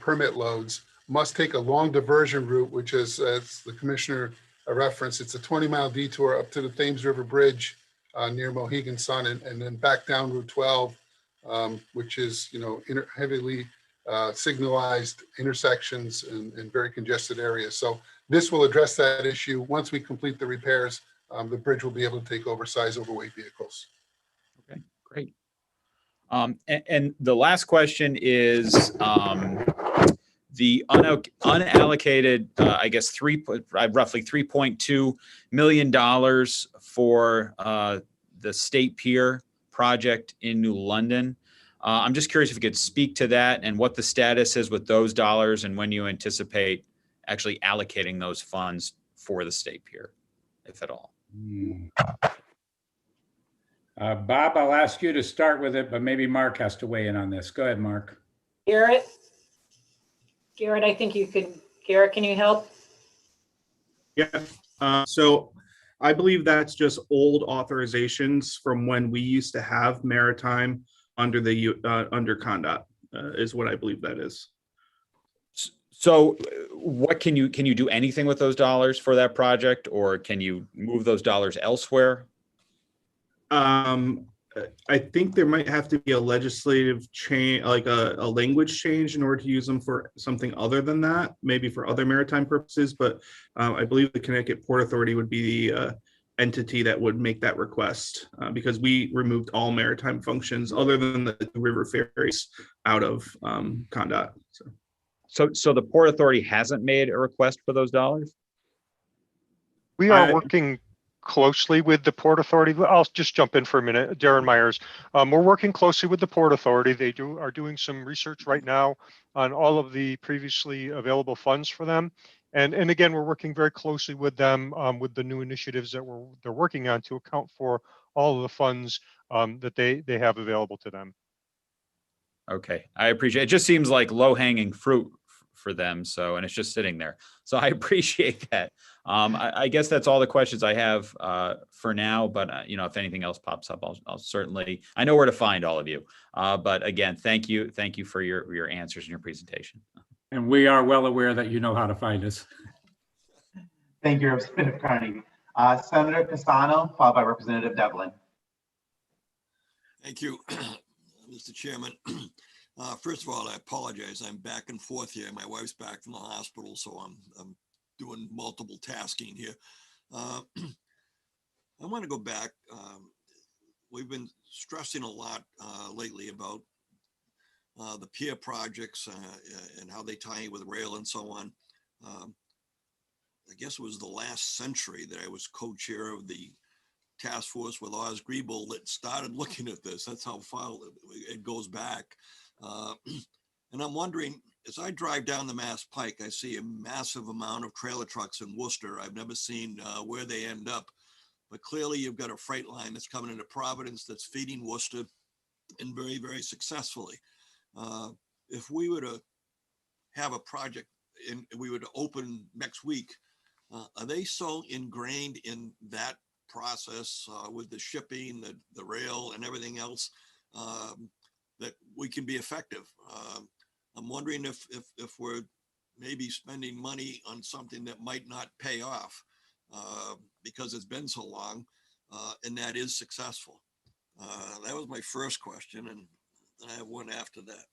permit loads must take a long diversion route, which is, as the commissioner referenced, it's a 20-mile detour up to the Thames River Bridge near Mohegan Sun, and then back down Route 12, which is, heavily signalized intersections and very congested areas. So this will address that issue. Once we complete the repairs, the bridge will be able to take oversized, overweight vehicles. Okay, great. And the last question is the unallocated, I guess, roughly $3.2 million for the State Pier project in New London. I'm just curious if you could speak to that and what the status is with those dollars and when you anticipate actually allocating those funds for the State Pier, if at all. Bob, I'll ask you to start with it, but maybe Mark has to weigh in on this. Go ahead, Mark. Garrett, I think you could. Garrett, can you help? Yeah. So I believe that's just old authorizations from when we used to have maritime under the under CONDOT is what I believe that is. So what can you do anything with those dollars for that project, or can you move those dollars elsewhere? I think there might have to be a legislative change, like a language change in order to use them for something other than that, maybe for other maritime purposes. But I believe the Connecticut Port Authority would be the entity that would make that request because we removed all maritime functions other than the river ferries out of CONDOT. So the Port Authority hasn't made a request for those dollars? We are working closely with the Port Authority. I'll just jump in for a minute. Darren Myers. We're working closely with the Port Authority. They are doing some research right now on all of the previously available funds for them. And again, we're working very closely with them with the new initiatives that they're working on to account for all of the funds that they have available to them. Okay, I appreciate it. It just seems like low-hanging fruit for them. So, and it's just sitting there. So I appreciate that. I guess that's all the questions I have for now, but if anything else pops up, I'll certainly, I know where to find all of you. But again, thank you for your answers and your presentation. And we are well aware that you know how to find us. Thank you, Representative Carney. Senator Pisano, followed by Representative Devlin. Thank you, Mr. Chairman. First of all, I apologize. I'm back and forth here. My wife's back from the hospital, so I'm doing multiple tasking here. I want to go back. We've been stressing a lot lately about the pier projects and how they tie in with rail and so on. I guess it was the last century that I was co-chair of the task force with Oz Griebel that started looking at this. That's how far it goes back. And I'm wondering, as I drive down the Mass Pike, I see a massive amount of trailer trucks in Worcester. I've never seen where they end up, but clearly you've got a freight line that's coming into Providence that's feeding Worcester and very, very successfully. If we were to have a project and we were to open next week, are they so ingrained in that process with the shipping, the rail and everything else that we can be effective? I'm wondering if we're maybe spending money on something that might not pay off because it's been so long and that is successful. That was my first question, and I have one after that.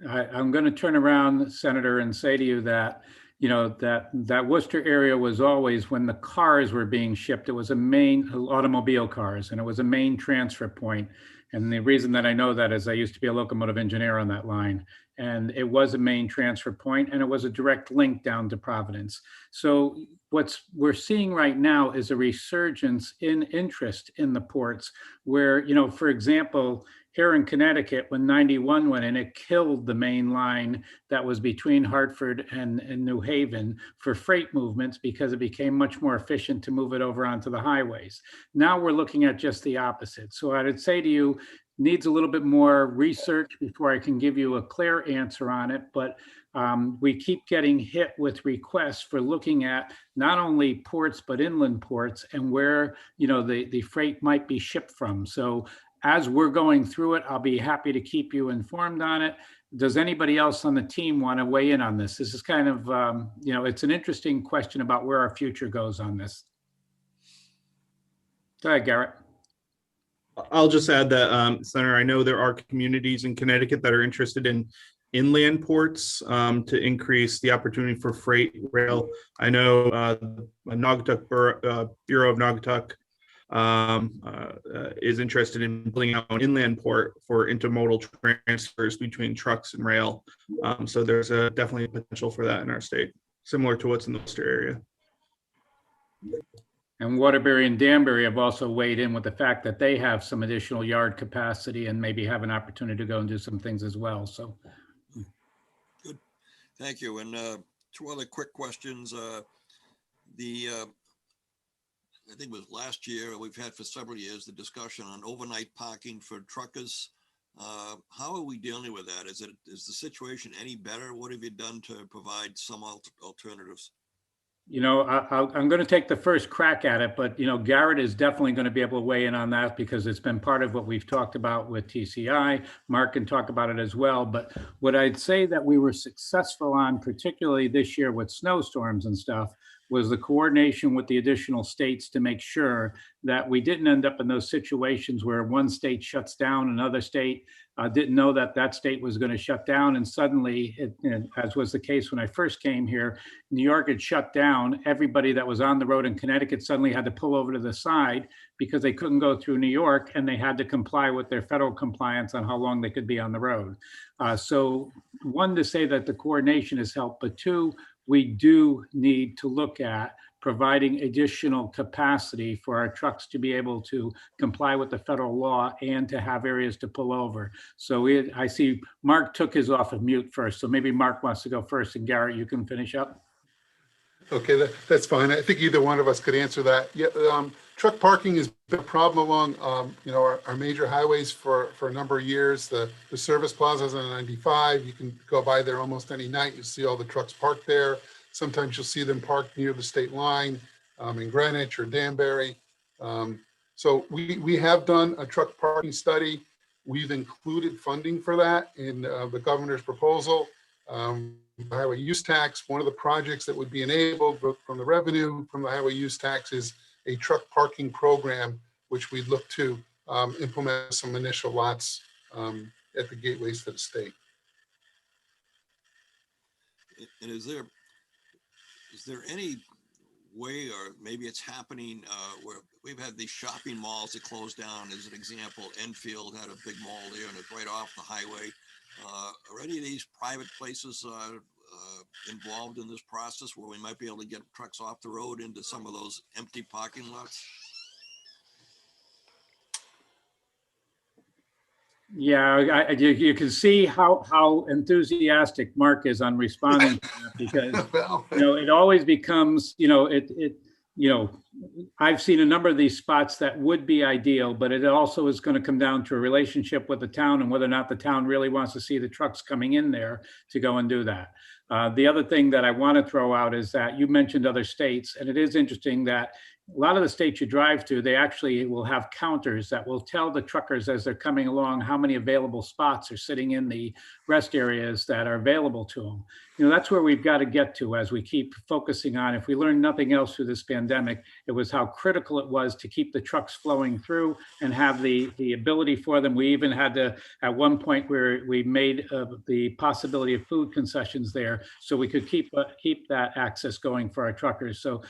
I'm going to turn around, Senator, and say to you that that Worcester area was always, when the cars were being shipped, it was a main automobile cars, and it was a main transfer point. And the reason that I know that is I used to be a locomotive engineer on that line. and it was a main transfer point, and it was a direct link down to Providence. So what we're seeing right now is a resurgence in interest in the ports where, you know, for example, here in Connecticut, when 91 went in, it killed the main line that was between Hartford and New Haven for freight movements because it became much more efficient to move it over onto the highways. Now we're looking at just the opposite. So I would say to you, needs a little bit more research before I can give you a clear answer on it, but we keep getting hit with requests for looking at not only ports, but inland ports and where, you know, the freight might be shipped from. So as we're going through it, I'll be happy to keep you informed on it. Does anybody else on the team want to weigh in on this? This is kind of, you know, it's an interesting question about where our future goes on this. Go ahead, Garrett. I'll just add that, Senator, I know there are communities in Connecticut that are interested in inland ports to increase the opportunity for freight rail. I know Naugatuck Bureau of Naugatuck is interested in building out an inland port for intermodal transfers between trucks and rail. So there's definitely a potential for that in our state, similar to what's in the Worcester area. And Waterbury and Danbury have also weighed in with the fact that they have some additional yard capacity and maybe have an opportunity to go and do some things as well. So, good, thank you. And two other quick questions. I think it was last year, we've had for several years the discussion on overnight parking for truckers. How are we dealing with that? Is the situation any better? What have you done to provide some alternatives? you know, I'm going to take the first crack at it, but, you know, Garrett is definitely going to be able to weigh in on that because it's been part of what we've talked about with TCI. Mark can talk about it as well. But what I'd say that we were successful on, particularly this year with snowstorms and stuff, was the coordination with the additional states to make sure that we didn't end up in those situations where one state shuts down, another state didn't know that that state was going to shut down. And suddenly, as was the case when I first came here, New York had shut down. Everybody that was on the road in Connecticut suddenly had to pull over to the side because they couldn't go through New York and they had to comply with their federal compliance on how long they could be on the road. So one, to say that the coordination has helped, but two, we do need to look at providing additional capacity for our trucks to be able to comply with the federal law and to have areas to pull over. So I see Mark took his off of mute first. So maybe Mark wants to go first, and Garrett, you can finish up. Okay, that's fine. I think either one of us could answer that. Yeah, truck parking has been a problem along, our major highways for a number of years. The service plazas on 95, you can go by there almost any night. You see all the trucks parked there. Sometimes you'll see them parked near the state line in Greenwich or Danbury. So we have done a truck parking study. We've included funding for that in the governor's proposal. Highway use tax, one of the projects that would be enabled from the revenue from the highway use tax is a truck parking program, which we'd look to implement some initial lots at the gateways to the state. And is there any way, or maybe it's happening, where we've had these shopping malls that closed down? As an example, Enfield had a big mall there and it's right off the highway. Are any of these private places involved in this process where we might be able to get trucks off the road into some of those empty parking lots? Yeah, you can see how enthusiastic Mark is on responding to that because it always becomes I've seen a number of these spots that would be ideal, but it also is going to come down to a relationship with the town and whether or not the town really wants to see the trucks coming in there to go and do that. The other thing that I want to throw out is that you mentioned other states, and it is interesting that a lot of the states you drive to, they actually will have counters that will tell the truckers as they're coming along how many available spots are sitting in the rest areas that are available to them. That's where we've got to get to as we keep focusing on. If we learned nothing else through this pandemic, it was how critical it was to keep the trucks flowing through and have the ability for them. We even had to, at one point where we made the possibility of food concessions there so we could keep that access going for our truckers. So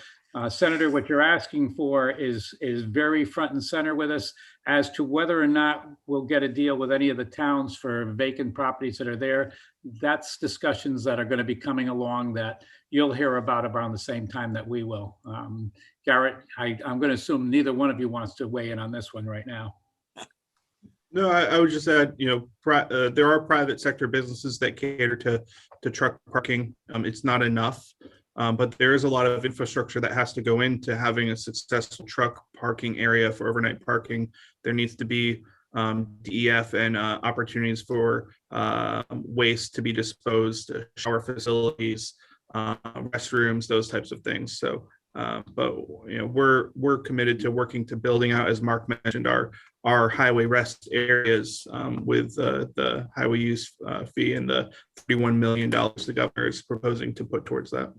Senator, what you're asking for is very front and center with us as to whether or not we'll get a deal with any of the towns for vacant properties that are there. That's discussions that are going to be coming along that you'll hear about around the same time that we will. Garrett, I'm going to assume neither one of you wants to weigh in on this one right now. No, I would just add, there are private sector businesses that cater to truck parking. It's not enough, but there is a lot of infrastructure that has to go into having a successful truck parking area for overnight parking. There needs to be DEF and opportunities for waste to be disposed, shower facilities, restrooms, those types of things. So, but we're committed to working to building out, as Mark mentioned, our highway rest areas with the highway use fee and the $31 million the governor is proposing to put towards that.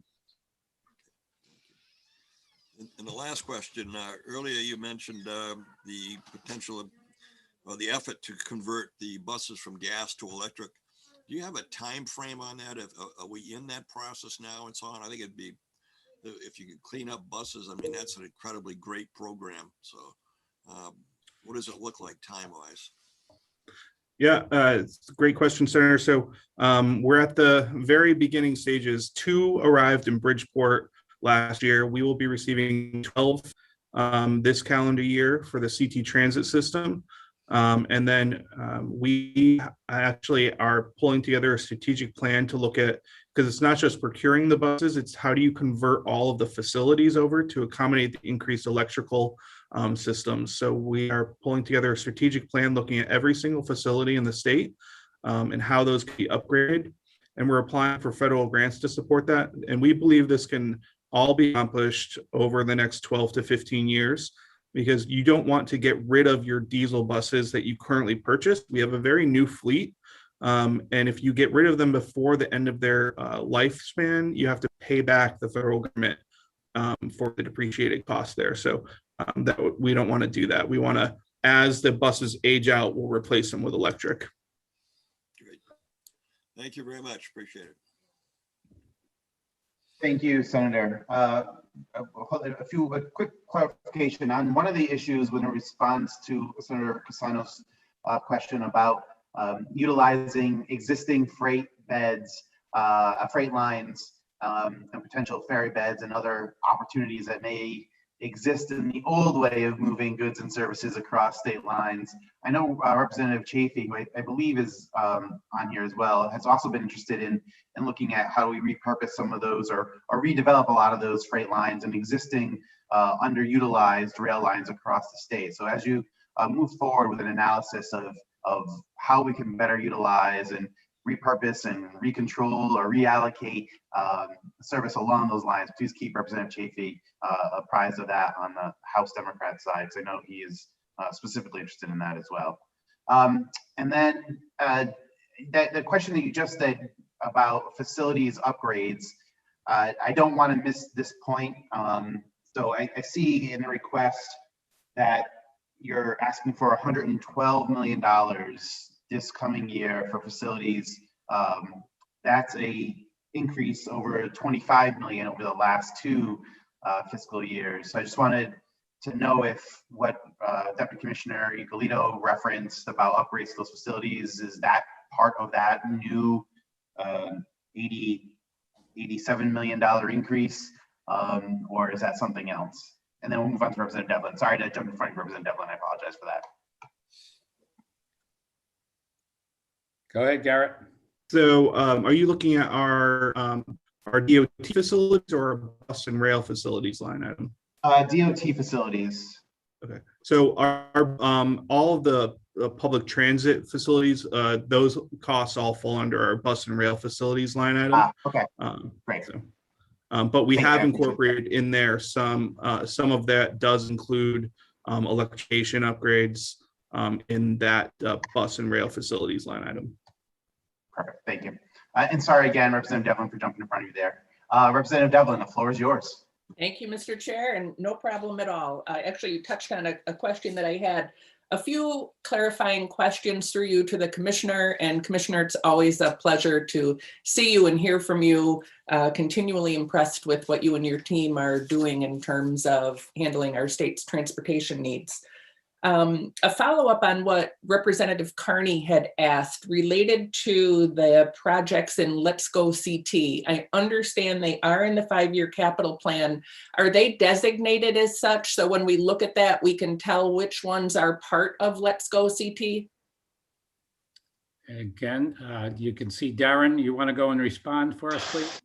And the last question, earlier you mentioned the potential or the effort to convert the buses from gas to electric. Do you have a time frame on that? Are we in that process now and so on? I think it'd be, if you could clean up buses, I mean, that's an incredibly great program. So what does it look like time-wise? Yeah, it's a great question, Senator. So we're at the very beginning stages. 2 arrived in Bridgeport last year. We will be receiving 12 this calendar year for the CT transit system. And then we actually are pulling together a strategic plan to look at, because it's not just procuring the buses, it's how do you convert all of the facilities over to accommodate the increased electrical systems. So we are pulling together a strategic plan looking at every single facility in the state and how those can be upgraded. And we're applying for federal grants to support that. And we believe this can all be accomplished over the next 12 to 15 years, because you don't want to get rid of your diesel buses that you currently purchased. We have a very new fleet. And if you get rid of them before the end of their lifespan, you have to pay back the federal government for the depreciated cost there. So that we don't want to do that. We want to, as the buses age out, we'll replace them with electric. Great. Thank you very much. Appreciate it. Thank you, Senator. A quick clarification on one of the issues in response to Senator Casano's question about utilizing existing freight beds, freight lines, and potential ferry beds and other opportunities that may exist in the old way of moving goods and services across state lines. I know Representative Chafee, who I believe is on here as well, has also been interested in looking at how we repurpose some of those or redevelop a lot of those freight lines and existing underutilized rail lines across the state. So as you move forward with an analysis of how we can better utilize and repurpose and recontrol or reallocate service along those lines, please keep Representative Chafee apprised of that on the House Democrat side, because I know he is specifically interested in that as well. And then the question that you just said about facilities upgrades, I don't want to miss this point. So I see in the request that you're asking for $112 million this coming year for facilities. That's a increase over 25 million over the last 2 fiscal years. So I just wanted to know if what Deputy Commissioner Igualito referenced about upgrades to those facilities, is that part of that new $87 million increase, or is that something else? And then we'll move on to Representative Devlin. Sorry to jump in front of Representative Devlin. I apologize for that. Go ahead, Garrett. So are you looking at our DOT facilities or bus and rail facilities line item? DOT facilities. Okay. So our all of the public transit facilities, those costs all fall under our bus and rail facilities line item. Okay. Great. So, but we have incorporated in there some of that does include electrification upgrades in that bus and rail facilities line item. Perfect. Thank you. And sorry again, Representative Devlin, for jumping in front of you there. Representative Devlin, the floor is yours. Thank you, Mr. Chair, and no problem at all. Actually, you touched on a question that I had a few clarifying questions through you to the commissioner. And Commissioner, it's always a pleasure to see you and hear from you. Continually impressed with what you and your team are doing in terms of handling our state's transportation needs. A follow-up on what Representative Carney had asked related to the projects in Let's Go CT. I understand they are in the 5-year capital plan. Are they designated as such? So when we look at that, we can tell which ones are part of Let's Go CT? Again, you can see Darren, you want to go and respond for us, please?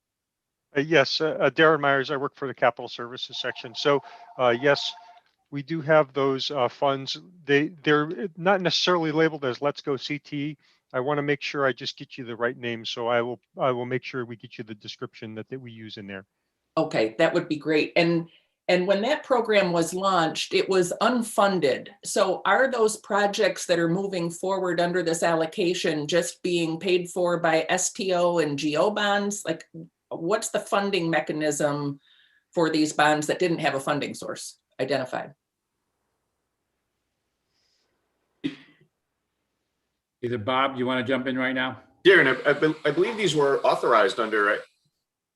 Yes, Darren Myers, I work for the Capital Services section. So yes, we do have those funds. They're not necessarily labeled as Let's Go CT. I want to make sure I just get you the right name. So I will make sure we get you the description that we use in there. Okay, that would be great. And when that program was launched, it was unfunded. So are those projects that are moving forward under this allocation just being paid for by STO and GO bonds? Like, what's the funding mechanism for these bonds that didn't have a funding source identified? Either Bob, you want to jump in right now? Darren, I believe these were authorized under,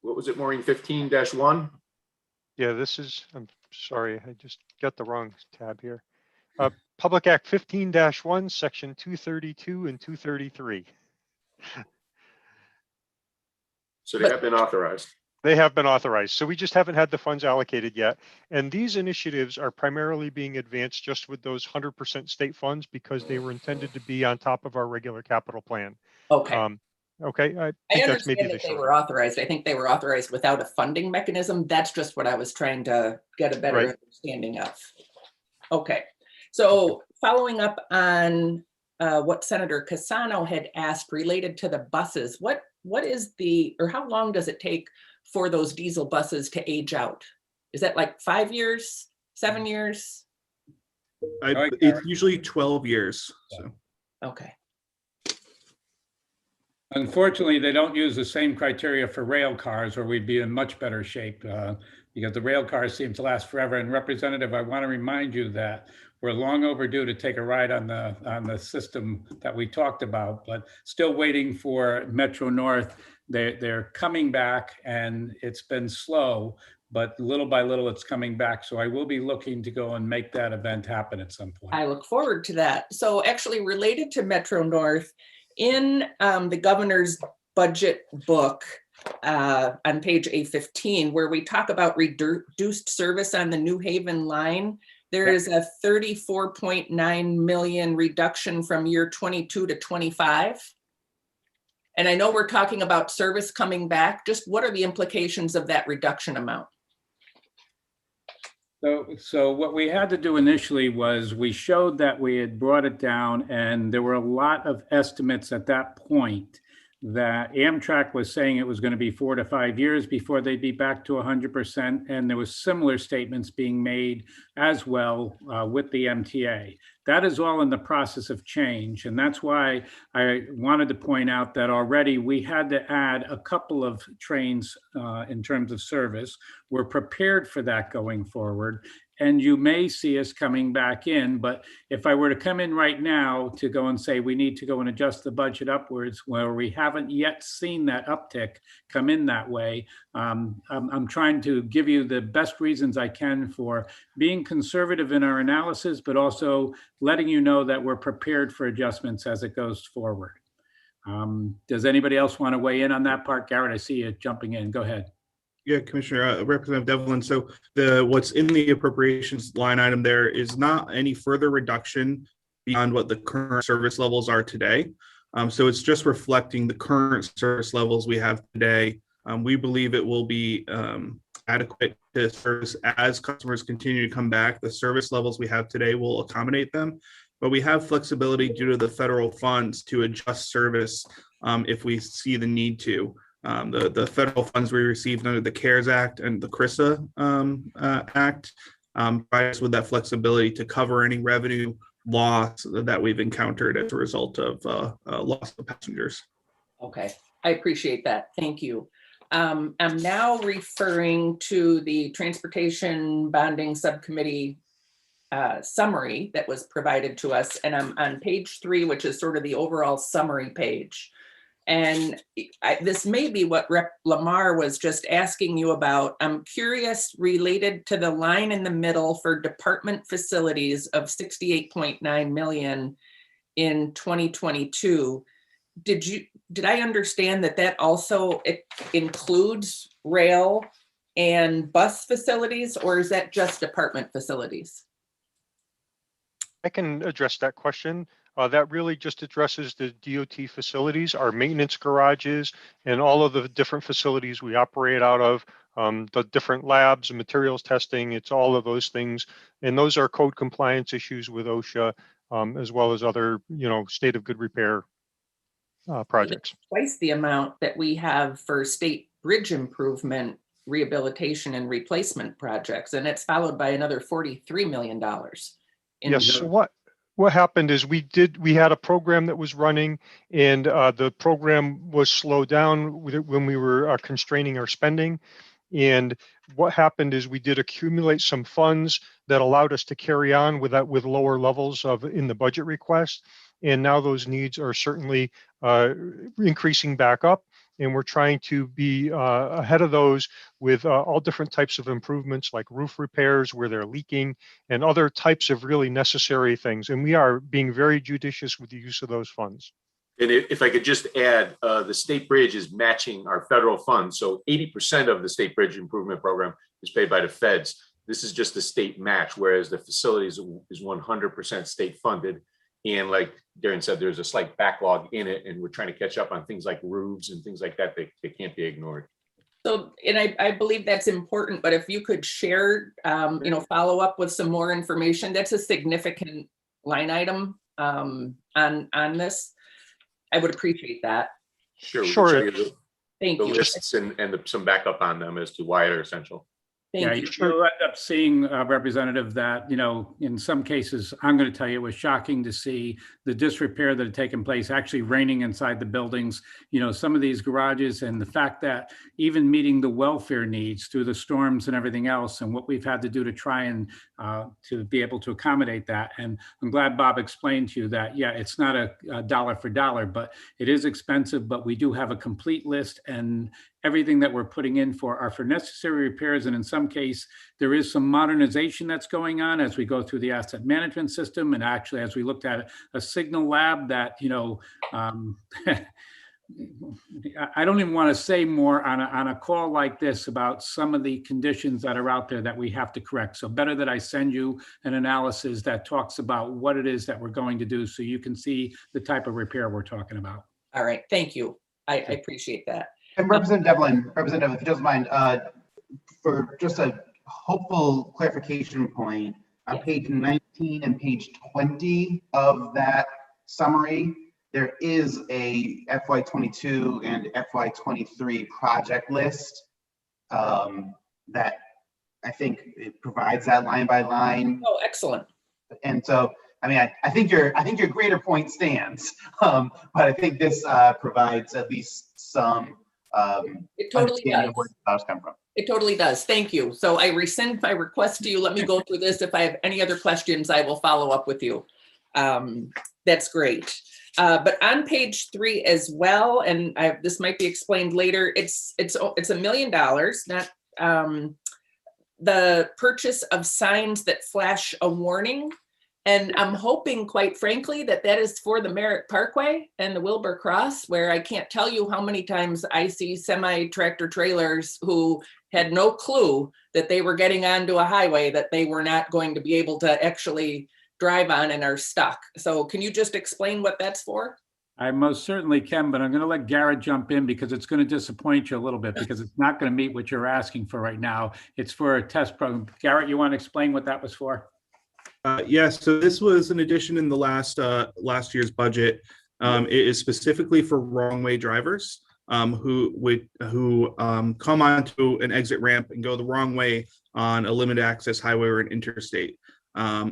what was it, Maureen, 15-1? Yeah, this is, I'm sorry, I just got the wrong tab here. Public Act 15-1, Section 232 and 233. So they have been authorized. They have been authorized. So we just haven't had the funds allocated yet. And these initiatives are primarily being advanced just with those 100% state funds because they were intended to be on top of our regular capital plan. Okay. Okay. I understand that they were authorized. I think they were authorized without a funding mechanism. That's just what I was trying to get a better understanding of. Okay. So following up on what Senator Cassano had asked related to the buses, what is or how long does it take for those diesel buses to age out? Is that like 5 years, 7 years? It's usually 12 years. So. Okay. Unfortunately, they don't use the same criteria for rail cars, or we'd be in much better shape because the rail cars seem to last forever. And Representative, I want to remind you that we're long overdue to take a ride on the system that we talked about, but still waiting for Metro North. They're coming back, and it's been slow, but little by little it's coming back. So I will be looking to go and make that event happen at some point. I look forward to that. So actually related to Metro North, in the governor's budget book on page A15, where we talk about reduced service on the New Haven line, there is a 34.9 million reduction from year 22 to 25. And I know we're talking about service coming back. Just what are the implications of that reduction amount? So what we had to do initially was we showed that we had brought it down, and there were a lot of estimates at that point that Amtrak was saying it was going to be 4 to 5 years before they'd be back to 100%. And there was similar statements being made as well with the MTA. That is all in the process of change. And that's why I wanted to point out that already we had to add a couple of trains in terms of service. We're prepared for that going forward. And you may see us coming back in, but if I were to come in right now to go and say we need to go and adjust the budget upwards where we haven't yet seen that uptick come in that way, I'm trying to give you the best reasons I can for being conservative in our analysis, but also letting you know that we're prepared for adjustments as it goes forward. Does anybody else want to weigh in on that part? Garrett, I see you jumping in. Go ahead. Yeah, Commissioner, Representative Devlin. So what's in the appropriations line item there is not any further reduction beyond what the current service levels are today. So it's just reflecting the current service levels we have today. We believe it will be adequate to service as customers continue to come back. The service levels we have today will accommodate them, but we have flexibility due to the federal funds to adjust service if we see the need to. The federal funds we received under the CARES Act and the CRISA Act provide us with that flexibility to cover any revenue loss that we've encountered as a result of loss of passengers. Okay, I appreciate that. Thank you. I'm now referring to the Transportation Bonding Subcommittee summary that was provided to us, and I'm on page 3, which is sort of the overall summary page. And this may be what Rep. Lamar was just asking you about. I'm curious, related to the line in the middle for department facilities of 68.9 million in 2022. Did I understand that that also includes rail and bus facilities, or is that just department facilities? I can address that question. That really just addresses the DOT facilities, our maintenance garages, and all of the different facilities we operate out of, the different labs and materials testing. It's all of those things. And those are code compliance issues with OSHA, as well as other, state of good repair projects. Twice the amount that we have for state bridge improvement, rehabilitation, and replacement projects. And it's followed by another $43 million. Yes, so what happened is we had a program that was running, and the program was slowed down when we were constraining our spending. And what happened is we did accumulate some funds that allowed us to carry on with lower levels in the budget request. And now those needs are certainly increasing back up. And we're trying to be ahead of those with all different types of improvements, like roof repairs where they're leaking and other types of really necessary things. And we are being very judicious with the use of those funds. And if I could just add, the state bridge is matching our federal funds. So 80% of the state bridge improvement program is paid by the feds. This is just a state match, whereas the facilities is 100% state funded. And like Darren said, there's a slight backlog in it, and we're trying to catch up on things like roofs and things like that that can't be ignored. So, and I believe that's important, but if you could share, follow up with some more information, that's a significant line item on this. I would appreciate that. Sure. Sure. Thank The you. lists and some backup on them as to why they're essential. Thank you. You'll end up seeing, Representative, that, in some cases, I'm going to tell you, it was shocking to see the disrepair that had taken place actually raining inside the buildings. Some of these garages, and the fact that even meeting the welfare needs through the storms and everything else, and what we've had to do to try and to be able to accommodate that. And I'm glad Bob explained to you that, yeah, it's not a dollar for dollar, but it is expensive, but we do have a complete list, and everything that we're putting in for are for necessary repairs. And in some case, there is some modernization that's going on as we go through the asset management system. And actually, as we looked at a signal lab that, I don't even want to say more on a call like this about some of the conditions that are out there that we have to correct. So better that I send you an analysis that talks about what it is that we're going to do, so you can see the type of repair we're talking about. All right. Thank you. I appreciate that. And Representative, if you don't mind, for just a hopeful clarification point, on page 19 and page 20 of that summary, there is a FY22 and FY23 project list that I think it provides that line by line. Oh, excellent. And so, I think your greater point stands, but I think this provides at least some it totally does. where the dollars come from. It totally does. Thank you. So I rescind my request to you. Let me go through this. If I have any other questions, I will follow up with you. That's great. But on page 3 as well, and this might be explained later, it's $1 million, not the purchase of signs that flash a warning. And I'm hoping, quite frankly, that is for the Merritt Parkway and the Wilbur Cross, where I can't tell you how many times I see semi-tractor trailers who had no clue that they were getting onto a highway that they were not going to be able to actually drive on and are stuck. So can you just explain what that's for? I most certainly can, but I'm going to let Garrett jump in because it's going to disappoint you a little bit because it's not going to meet what you're asking for right now. It's for a test program. Garrett, you want to explain what that was for? Yes, so this was an addition in the last year's budget. It is specifically for wrong way drivers who come onto an exit ramp and go the wrong way on a limited access highway or an interstate.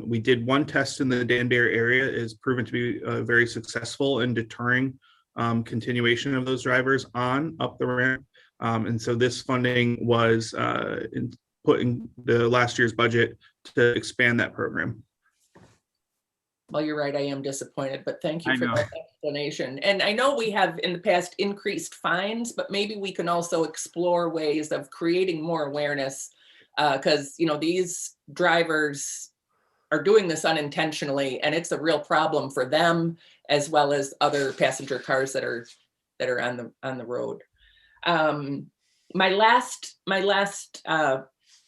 We did one test in the Danbury area. It has proven to be very successful in deterring continuation of those drivers up the ramp. And so this funding was put in the last year's budget to expand that program. Well, you're right, I am disappointed, but thank you I for know. that explanation. And I know we have in the past increased fines, but maybe we can also explore ways of creating more awareness. Because, you know, these drivers are doing this unintentionally, and it's a real problem for them as well as other passenger cars that are on the road. My last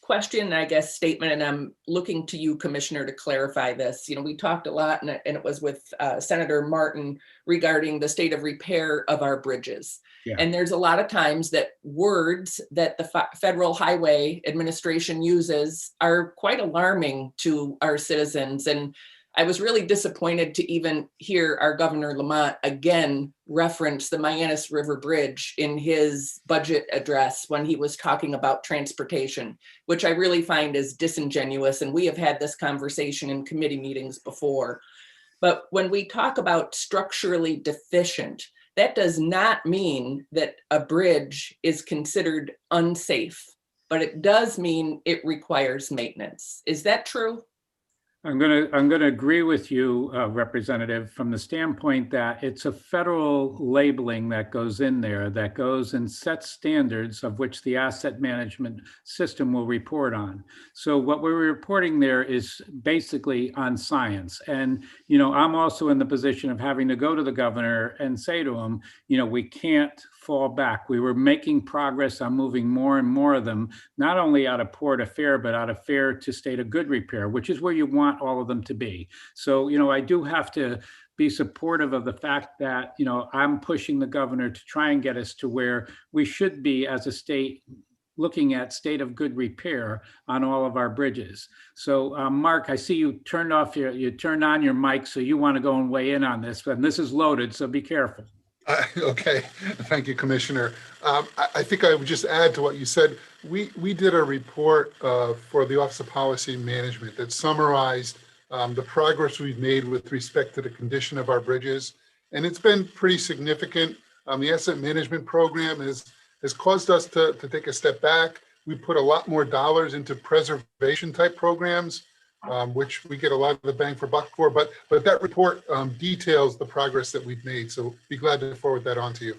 question, I guess, statement, and I'm looking to you, Commissioner, to clarify this. You know, we talked a lot, and it was with Senator Martin regarding the state of repair of our bridges. Yeah. And there's a lot of times that words that the Federal Highway Administration uses are quite alarming to our citizens. And I was really disappointed to even hear our Governor Lamont again reference the Mianus River Bridge in his budget address when he was talking about transportation, which I really find is disingenuous. And we have had this conversation in committee meetings before. But when we talk about structurally deficient, that does not mean that a bridge is considered unsafe, but it does mean it requires maintenance. Is that true? I'm gonna agree with you, Representative, from the standpoint that it's a federal labeling that goes in there that goes and sets standards of which the asset management system will report on. So what we're reporting there is basically on science. And, you know, I'm also in the position of having to go to the governor and say to him, you know, we can't fall back. We were making progress on moving more and more of them, not only out of poor to fair, but out of fair to state of good repair, which is where you want all of them to be. So, you know, I do have to be supportive of the fact that, you know, I'm pushing the governor to try and get us to where we should be as a state, looking at state of good repair on all of our bridges. So Mark, I see you turned on your mic, so you want to go and weigh in on this, and this is loaded, so be careful. Okay, thank you, Commissioner. I think I would just add to what you said. We did a report for the Office of Policy Management that summarized the progress we've made with respect to the condition of our bridges, and it's been pretty significant. The asset management program has caused us to take a step back. We put a lot more dollars into preservation type programs, which we get a lot of the bang for buck for, but that report details the progress that we've made. So be glad to forward that on to you.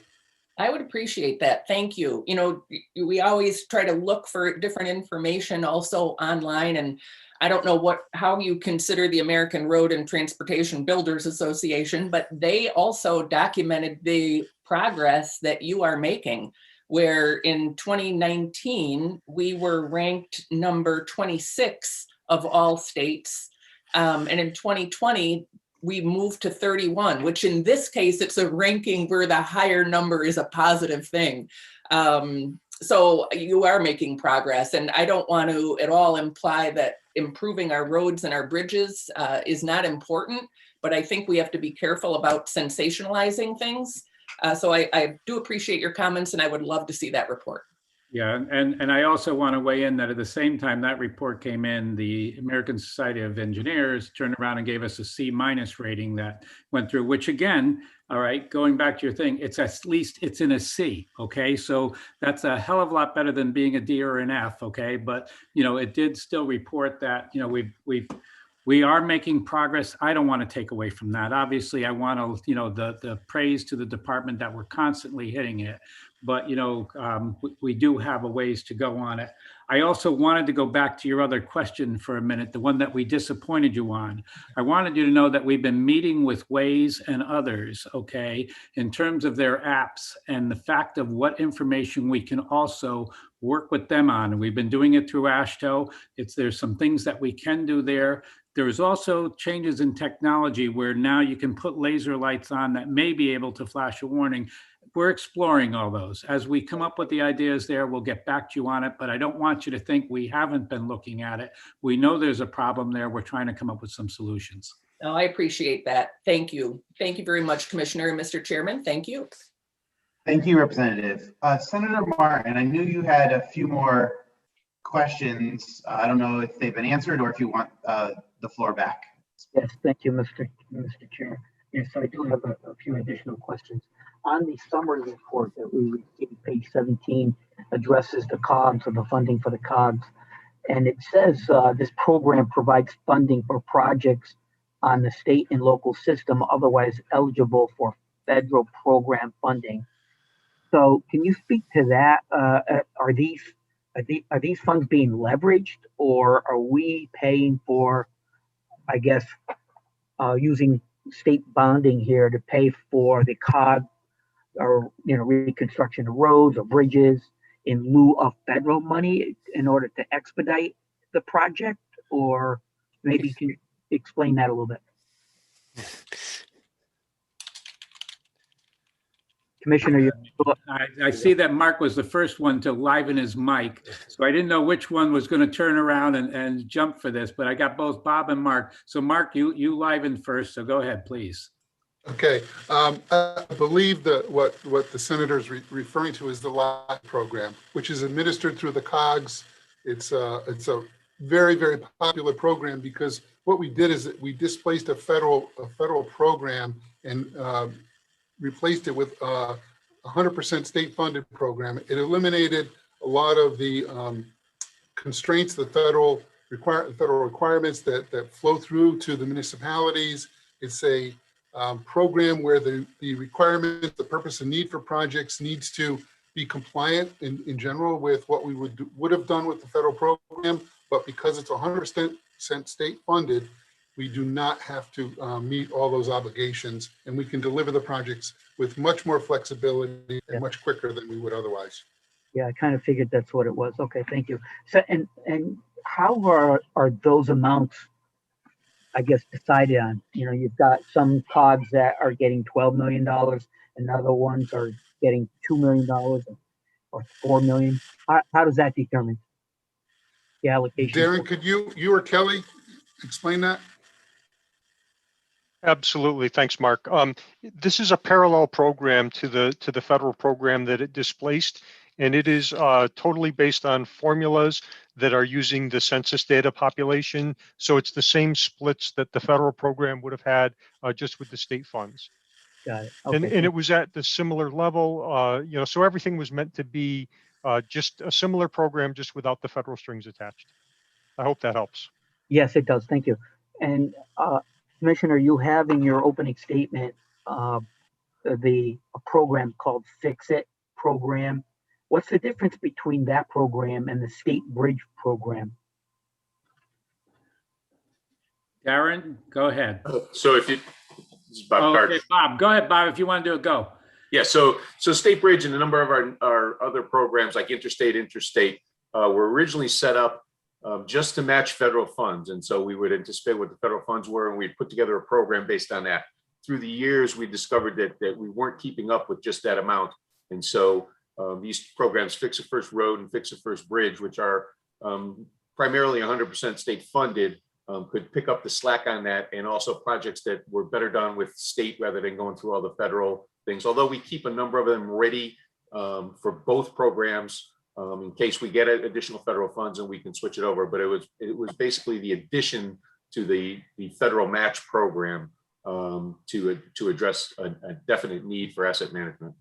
I would appreciate that. Thank you. You know, we always try to look for different information also online, and I don't know how you consider the American Road and Transportation Builders Association, but they also documented the progress that you are making, where in 2019, we were ranked number 26 of all states. And in 2020, we moved to 31, which in this case, it's a ranking where the higher number is a positive thing. So you are making progress, and I don't want to at all imply that improving our roads and our bridges is not important, but I think we have to be careful about sensationalizing things. So I do appreciate your comments, and I would love to see that report. Yeah, and I also want to weigh in that at the same time that report came in, the American Society of Engineers turned around and gave us a C- rating that went through, which again, all right, going back to your thing, it's at least it's in a C, okay? So that's a hell of a lot better than being a D or an F, okay? But, you know, it did still report that, you know, we are making progress. I don't want to take away from that. Obviously, I want to, you know, the praise to the department that we're constantly hitting it. But, you know, we do have a ways to go on it. I also wanted to go back to your other question for a minute, the one that we disappointed you on. I wanted you to know that we've been meeting with Waze and others, okay, in terms of their apps and the fact of what information we can also work with them on. And we've been doing it through AASHTO. There's some things that we can do there. There's also changes in technology where now you can put laser lights on that may be able to flash a warning. We're exploring all those. As we come up with the ideas there, we'll get back to you on it, but I don't want you to think we haven't been looking at it. We know there's a problem there. We're trying to come up with some solutions. Oh, I appreciate that. Thank you. Thank you very much, Commissioner and Mr. Chairman. Thank you. Thank you, Representative. Senator Martin, I knew you had a few more questions. I don't know if they've been answered or if you want the floor back. Yes, thank you, Mr. Chair. Yes, I do have a few additional questions. On the summary report that we received, page 17 addresses the COGS or the funding for the COGS. And it says this program provides funding for projects on the state and local system, otherwise eligible for federal program funding. So can you speak to that? Are these funds being leveraged, or are we paying for, I guess, using state bonding here to pay for the COG or reconstruction of roads or bridges in lieu of federal money in order to expedite the project? Or maybe you can explain that a little bit. Commissioner, I see that Mark was the first one to liven his mic, so I didn't know which one was going to turn around and jump for this, but I got both Bob and Mark. So Mark, you livened first, so go ahead, please. Okay, I believe that what the senator is referring to is the LIFE program, which is administered through the COGS. It's a very, very popular program because what we did is that we displaced a federal program and replaced it with a 100% state funded program. It eliminated a lot of the constraints, the federal requirements that flow through to the municipalities. It's a program where the requirements, the purpose and need for projects needs to be compliant in general with what we would have done with the federal program, but because it's 100% state funded, we do not have to meet all those obligations, and we can deliver the projects with much more flexibility and much quicker than we would otherwise. Yeah, I kind of figured that's what it was. Okay, thank you. So, and how are those amounts, I guess, decided on? You've got some COGs that are getting $12 million, and other ones are getting $2 million or $4 million. How does that determine the allocation? Darren, could you or Kelly explain that? Absolutely. Thanks, Mark. This is a parallel program to the federal program that it displaced, and it is totally based on formulas that are using the census data population. So it's the same splits that the federal program would have had just with the state funds. Got it. Okay. And it was at the similar level, so everything was meant to be just a similar program, just without the federal strings attached. I hope that helps. Yes, it does. Thank you. And Commissioner, you have in your opening statement a program called Fix It program. What's the difference between that program and the state bridge program? Darren, go ahead. So if you, this is Bob Card. Okay, Bob, go ahead, Bob, if you want to do it, go. Yeah, so State Bridge and a number of our other programs like Interstate were originally set up just to match federal funds. And so we would anticipate what the federal funds were, and we'd put together a program based on that. Through the years, we discovered that we weren't keeping up with just that amount. And so these programs, Fix a First Road and Fix a First Bridge, which are primarily 100% state funded, could pick up the slack on that, and also projects that were better done with state rather than going through all the federal things. Although we keep a number of them ready for both programs in case we get additional federal funds and we can switch it over. But it was basically the addition to the federal match program to address a definite need for asset management.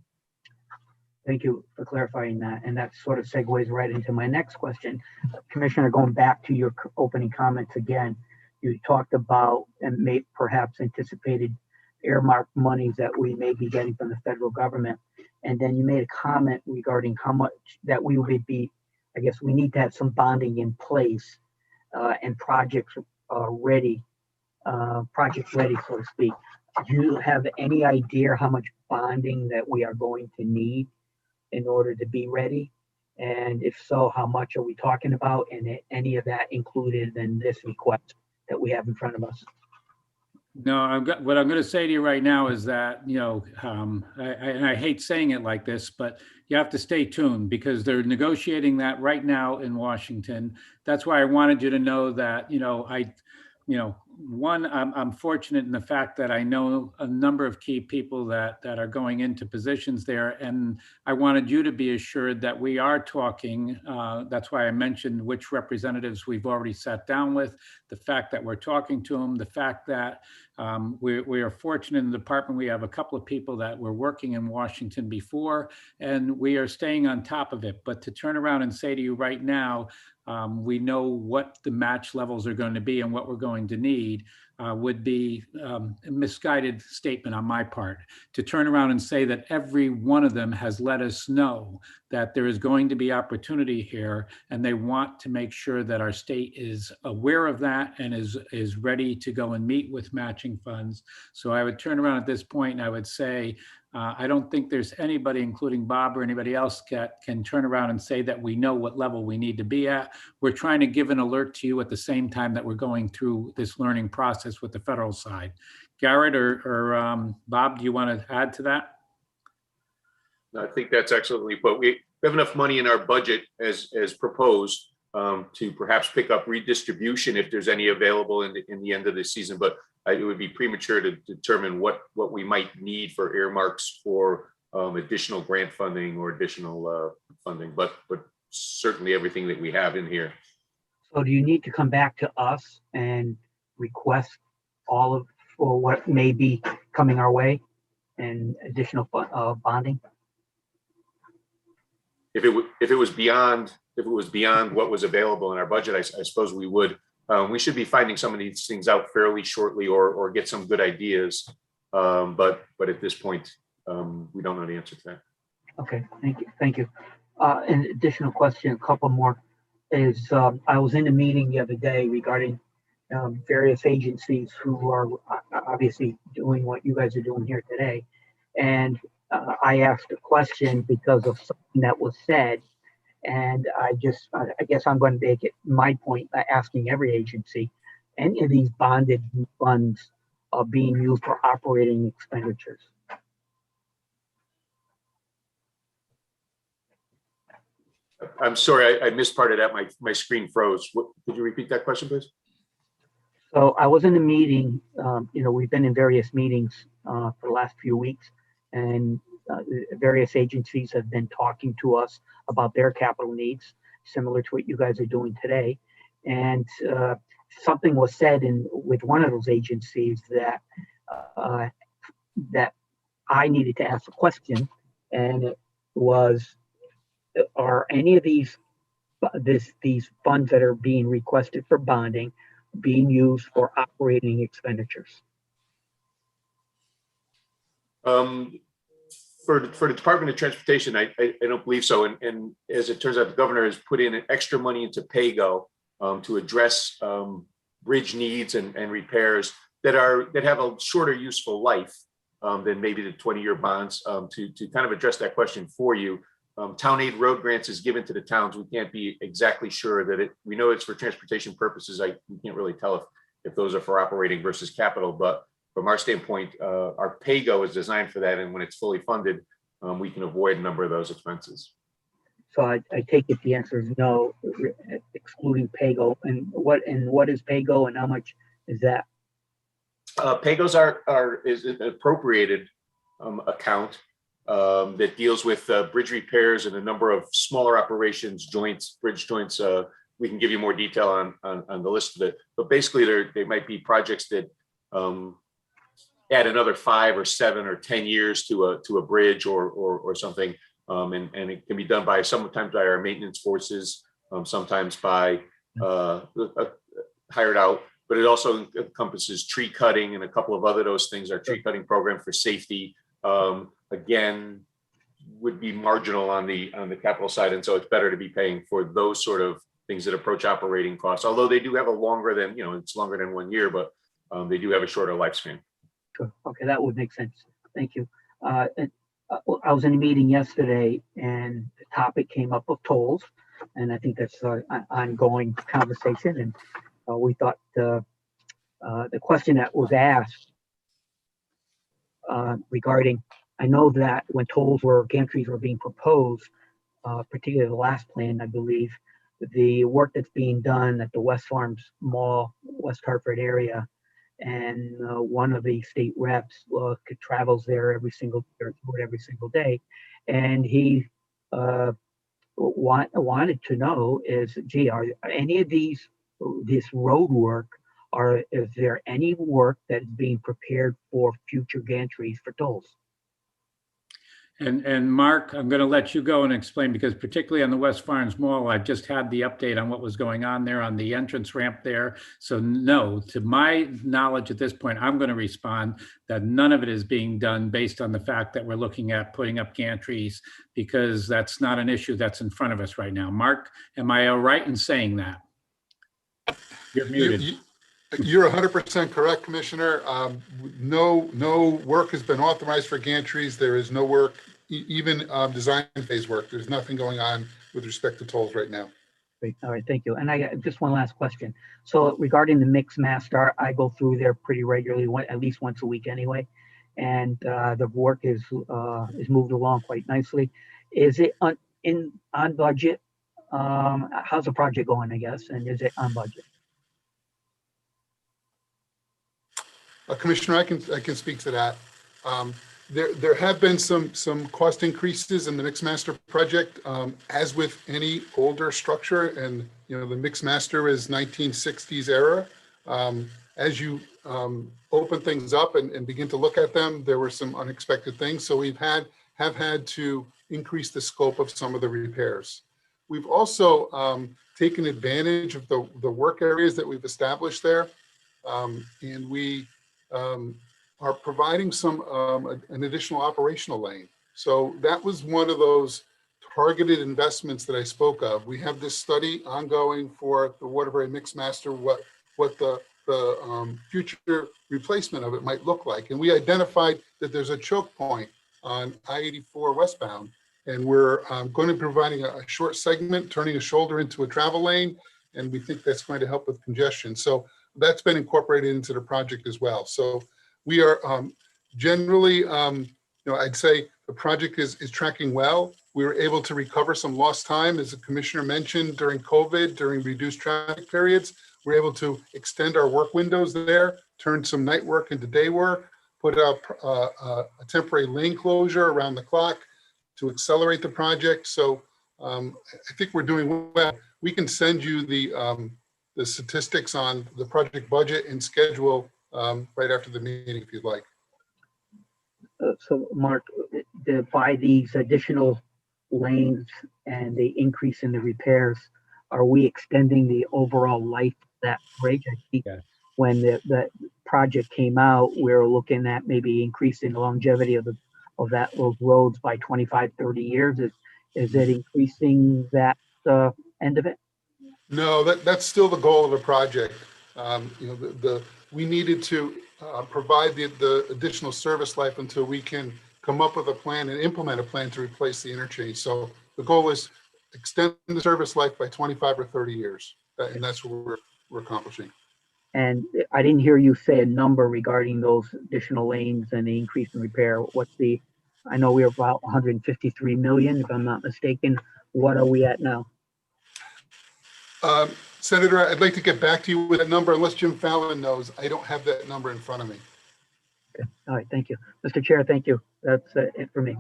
Thank you for clarifying that. And that sort of segues right into my next question. Commissioner, going back to your opening comments again, you talked about and may perhaps anticipated earmark monies that we may be getting from the federal government. And then you made a comment regarding how much that we would be, I guess we need to have some bonding in place and projects ready, so to speak. Do you have any idea how much bonding that we are going to need in order to be ready? And if so, how much are we talking about? And any of that included in this request that we have in front of us? No, what I'm going to say to you right now is that, and I hate saying it like this, but you have to stay tuned because they're negotiating that right now in Washington. That's why I wanted you to know that, one, I'm fortunate in the fact that I know a number of key people that are going into positions there. And I wanted you to be assured that we are talking. That's why I mentioned which representatives we've already sat down with, the fact that we're talking to them, the fact that we are fortunate in the department. We have a couple of people that were working in Washington before, and we are staying on top of it. But to turn around and say to you right now, we know what the match levels are going to be and what we're going to need, would be a misguided statement on my part. To turn around and say that every one of them has let us know that there is going to be opportunity here, and they want to make sure that our state is aware of that and is ready to go and meet with matching funds. So I would turn around at this point and I would say, I don't think there's anybody, including Bob or anybody else, can turn around and say that we know what level we need to be at. We're trying to give an alert to you at the same time that we're going through this learning process with the federal side. Garrett or Bob, do you want to add to that? I think that's excellently put. We have enough money in our budget as proposed to perhaps pick up redistribution if there's any available in the end of the season, but it would be premature to determine what we might need for earmarks for additional grant funding or additional funding, but certainly everything that we have in here. So do you need to come back to us and request all of, for what may be coming our way and additional bonding? If it was beyond what was available in our budget, I suppose we would. We should be finding some of these things out fairly shortly, or get some good ideas. But at this point, we don't know the answer to that. Okay, thank you. An additional question, a couple more, is I was in a meeting the other day regarding various agencies who are obviously doing what you guys are doing here today. And I asked a question because of something that was said. And I guess I'm going to make it my point by asking every agency, any of these bonded funds are being used for operating expenditures? I'm sorry, I missed part of that. My screen froze. Could you repeat that question, please? So I was in a meeting, we've been in various meetings for the last few weeks, and various agencies have been talking to us about their capital needs, similar to what you guys are doing today. And something was said with one of those agencies that I needed to ask a question, and it was, are any of these funds that are being requested for bonding being used for operating expenditures? For the Department of Transportation, I don't believe so. And as it turns out, the governor has put in extra money into PAYGO to address bridge needs and repairs that have a shorter useful life than maybe the 20-year bonds. To kind of address that question for you, town aid road grants is given to the towns. We can't be exactly sure that we know it's for transportation purposes. We can't really tell if those are for operating versus capital, but from our standpoint, our PAYGO is designed for that. And when it's fully funded, we can avoid a number of those expenses. So I take it the answer is no, excluding PAYGO. And what is PAYGO and how much is that? PAYGOs is an appropriated account that deals with bridge repairs and a number of smaller operations, bridge joints. We can give you more detail on the list of it, but basically they might be projects that add another 5 or 7 or 10 years to a bridge or something, and it can be done sometimes by our maintenance forces, sometimes by hired out. But it also encompasses tree cutting and a couple of other those things. Our tree cutting program for safety, again, would be marginal on the capital side, and so it's better to be paying for those sort of things that approach operating costs. Although they do have it's longer than 1 year, but they do have a shorter lifespan. Sure. Okay, that would make sense. Thank you. I was in a meeting yesterday, and the topic came up of tolls, and I think that's an ongoing conversation. And we thought the question that was asked regarding, I know that when gantries were being proposed, particularly the last plan, I believe, the work that's being done at the West Farms Mall, West Hartford area, and one of the state reps travels there every single day, and he wanted to know is, gee, are any of this road work, is there any work that is being prepared for future gantries for tolls? And Mark, I'm going to let you go and explain, because particularly on the West Farms Mall, I've just had the update on what was going on there on the entrance ramp there. So no, to my knowledge at this point, I'm going to respond that none of it is being done based on the fact that we're looking at putting up gantries, because that's not an issue that's in front of us right now. Mark, am I all right in saying that? You're muted. You're 100% correct, Commissioner. No work has been authorized for gantries. There is no work, even design phase work. There's nothing going on with respect to tolls right now. Great. All right, thank you. And I got just one last question. So regarding the Mix Master, I go through there pretty regularly, at least once a week anyway. And the work is moved along quite nicely. Is it on budget? How's the project going, I guess? And is it on budget? Commissioner, I can speak to that. There have been some cost increases in the Mix Master project, as with any older structure, and the Mix Master is 1960s era. As you open things up and begin to look at them, there were some unexpected things. So we've have had to increase the scope of some of the repairs. We've also taken advantage of the work areas that we've established there, and we are providing an additional operational lane. So that was one of those targeted investments that I spoke of. We have this study ongoing for the Waterbury Mix Master, what the future replacement of it might look like. And we identified that there's a choke point on I-84 westbound, and we're going to be providing a short segment, turning a shoulder into a travel lane, and we think that's going to help with congestion. So that's been incorporated into the project as well. So we are generally, I'd say the project is tracking well. We were able to recover some lost time, as the commissioner mentioned, during COVID, during reduced traffic periods. We're able to extend our work windows there, turn some night work into day work, put up a temporary lane closure around the clock to accelerate the project. So I think we're doing well. We can send you the statistics on the project budget and schedule right after the meeting, if you'd like. So Mark, by these additional lanes and the increase in the repairs, are we extending the overall life of that bridge? I think when the project came out, we were looking at maybe increasing the longevity of those roads by 25, 30 years. Is it increasing that end of it? No, that's still the goal of the project. We needed to provide the additional service life until we can come up with a plan and implement a plan to replace the interchange. So the goal is extend the service life by 25 or 30 years, and that's what we're accomplishing. And I didn't hear you say a number regarding those additional lanes and the increase in repair. I know we're about 153 million, if I'm not mistaken. What are we at now? Senator, I'd like to get back to you with a number, unless Jim Fallon knows. I don't have that number in front of me. Okay. All right, thank you. Mr. Chair, thank you. That's it for me.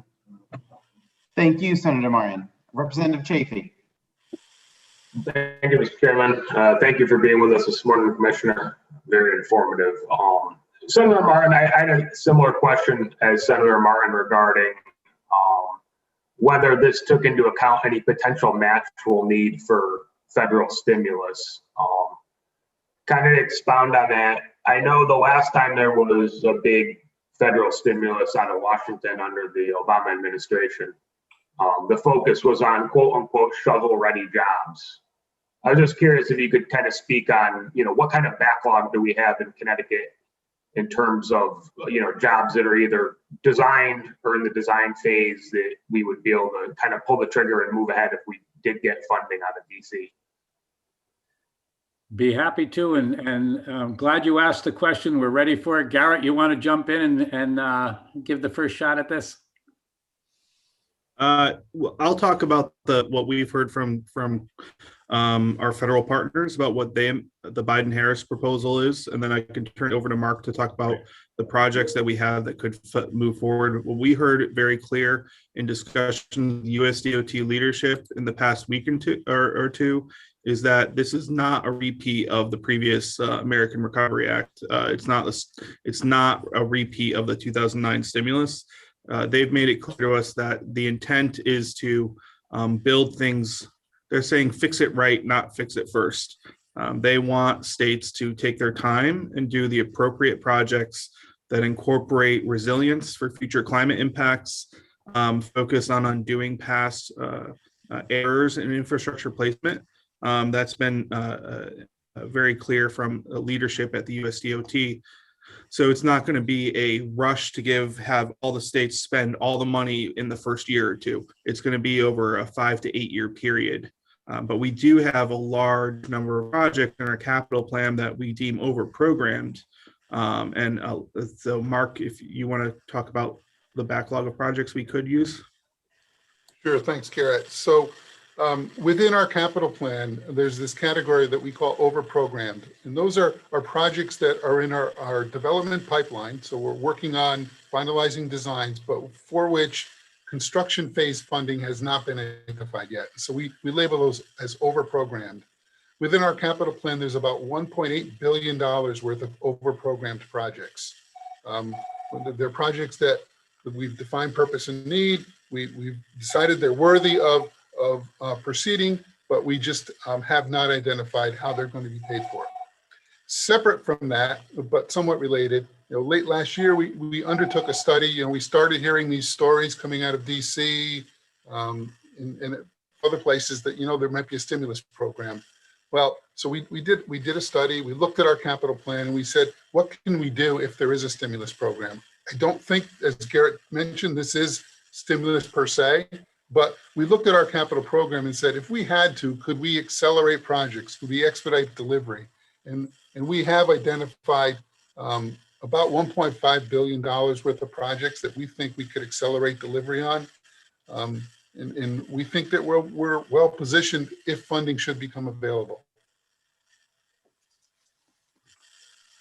Thank you, Senator Martin. Representative Chafee. Thank you, Mr. Chairman. Thank you for being with us this morning, Commissioner. Very informative. Senator Martin, I had a similar question as Senator Martin regarding whether this took into account any potential match we'll need for federal stimulus. Kind of expound on that. I know the last time there was a big federal stimulus out of Washington under the Obama administration, the focus was on quote unquote shovel ready jobs. I was just curious if you could kind of speak on, what kind of backlog do we have in Connecticut in terms of, jobs that are either designed or in the design phase that we would be able to kind of pull the trigger and move ahead if we did get funding out of DC. Be happy to, and I'm glad you asked the question. We're ready for it. Garrett, you want to jump in and give the first shot at this? I'll talk about what we've heard from our federal partners about what the Biden-Harris proposal is, and then I can turn it over to Mark to talk about the projects that we have that could move forward. What we heard very clear in discussion with USDOT leadership in the past week or two is that this is not a repeat of the previous American Recovery Act. It's not a repeat of the 2009 stimulus. they've made it clear to us that the intent is to build things. They're saying fix it right, not fix it first. They want states to take their time and do the appropriate projects that incorporate resilience for future climate impacts, focus on undoing past errors in infrastructure placement. That's been very clear from leadership at the USDOT. So it's not going to be a rush to have all the states spend all the money in the first year or two. It's going to be over a 5 to 8 year period. But we do have a large number of projects in our capital plan that we deem over-programmed. So Mark, if you want to talk about the backlog of projects we could use. Sure, thanks, Garrett. So within our capital plan, there's this category that we call over-programmed. And those are projects that are in our development pipeline. So we're working on finalizing designs, but for which construction phase funding has not been identified yet. So we label those as over-programmed. Within our capital plan, there's about $1.8 billion worth of over-programmed projects. They're projects that we've defined purpose and need. We've decided they're worthy of proceeding, but we just have not identified how they're going to be paid for. Separate from that, but somewhat related, late last year, we undertook a study. We started hearing these stories coming out of DC and other places that, there might be a stimulus program. Well, so we did a study, we looked at our capital plan and we said, what can we do if there is a stimulus program? I don't think, as Garrett mentioned, this is stimulus per se, but we looked at our capital program and said, if we had to, could we accelerate projects? Could we expedite delivery? And we have identified about $1.5 billion worth of projects that we think we could accelerate delivery on. And we think that we're well positioned if funding should become available.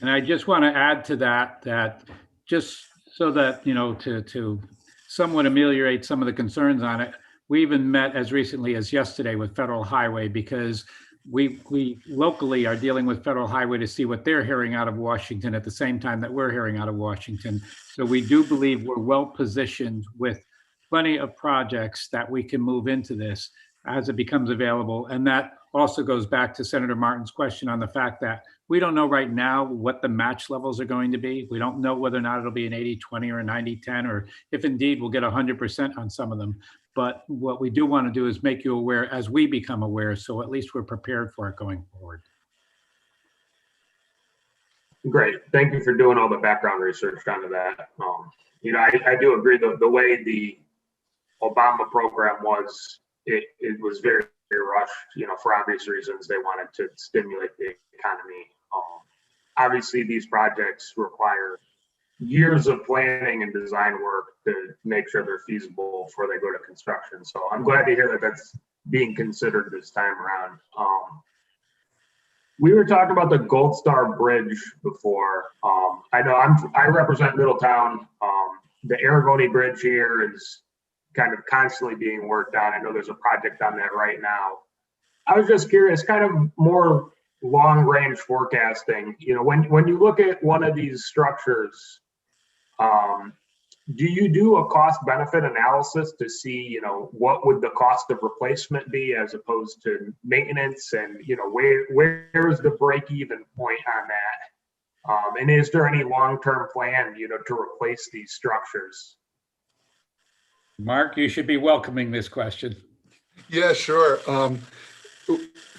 And I just want to add to that just so that, to somewhat ameliorate some of the concerns on it, we even met as recently as yesterday with Federal Highway, because we locally are dealing with Federal Highway to see what they're hearing out of Washington at the same time that we're hearing out of Washington. So we do believe we're well positioned with plenty of projects that we can move into this as it becomes available. And that also goes back to Senator Martin's question on the fact that we don't know right now what the match levels are going to be. We don't know whether or not it'll be an 80-20 or a 90-10, or if indeed we'll get 100% on some of them. But what we do want to do is make you aware as we become aware, so at least we're prepared for it going forward. Great. Thank you for doing all the background research onto that. I do agree the way the Obama program was, it was very, very rushed, for obvious reasons. They wanted to stimulate the economy. Obviously, these projects require years of planning and design work to make sure they're feasible before they go to construction. So I'm glad to hear that that's being considered this time around. We were talking about the Gold Star Bridge before. I know I represent Middletown. The Aragoni Bridge here is kind of constantly being worked on. I know there's a project on that right now. I was just curious, kind of more long-range forecasting. When you look at one of these structures, do you do a cost-benefit analysis to see, what would the cost of replacement be as opposed to maintenance, and where is the break-even point on that? And is there any long-term plan, to replace these structures? Mark, you should be welcoming this question. Yeah, sure.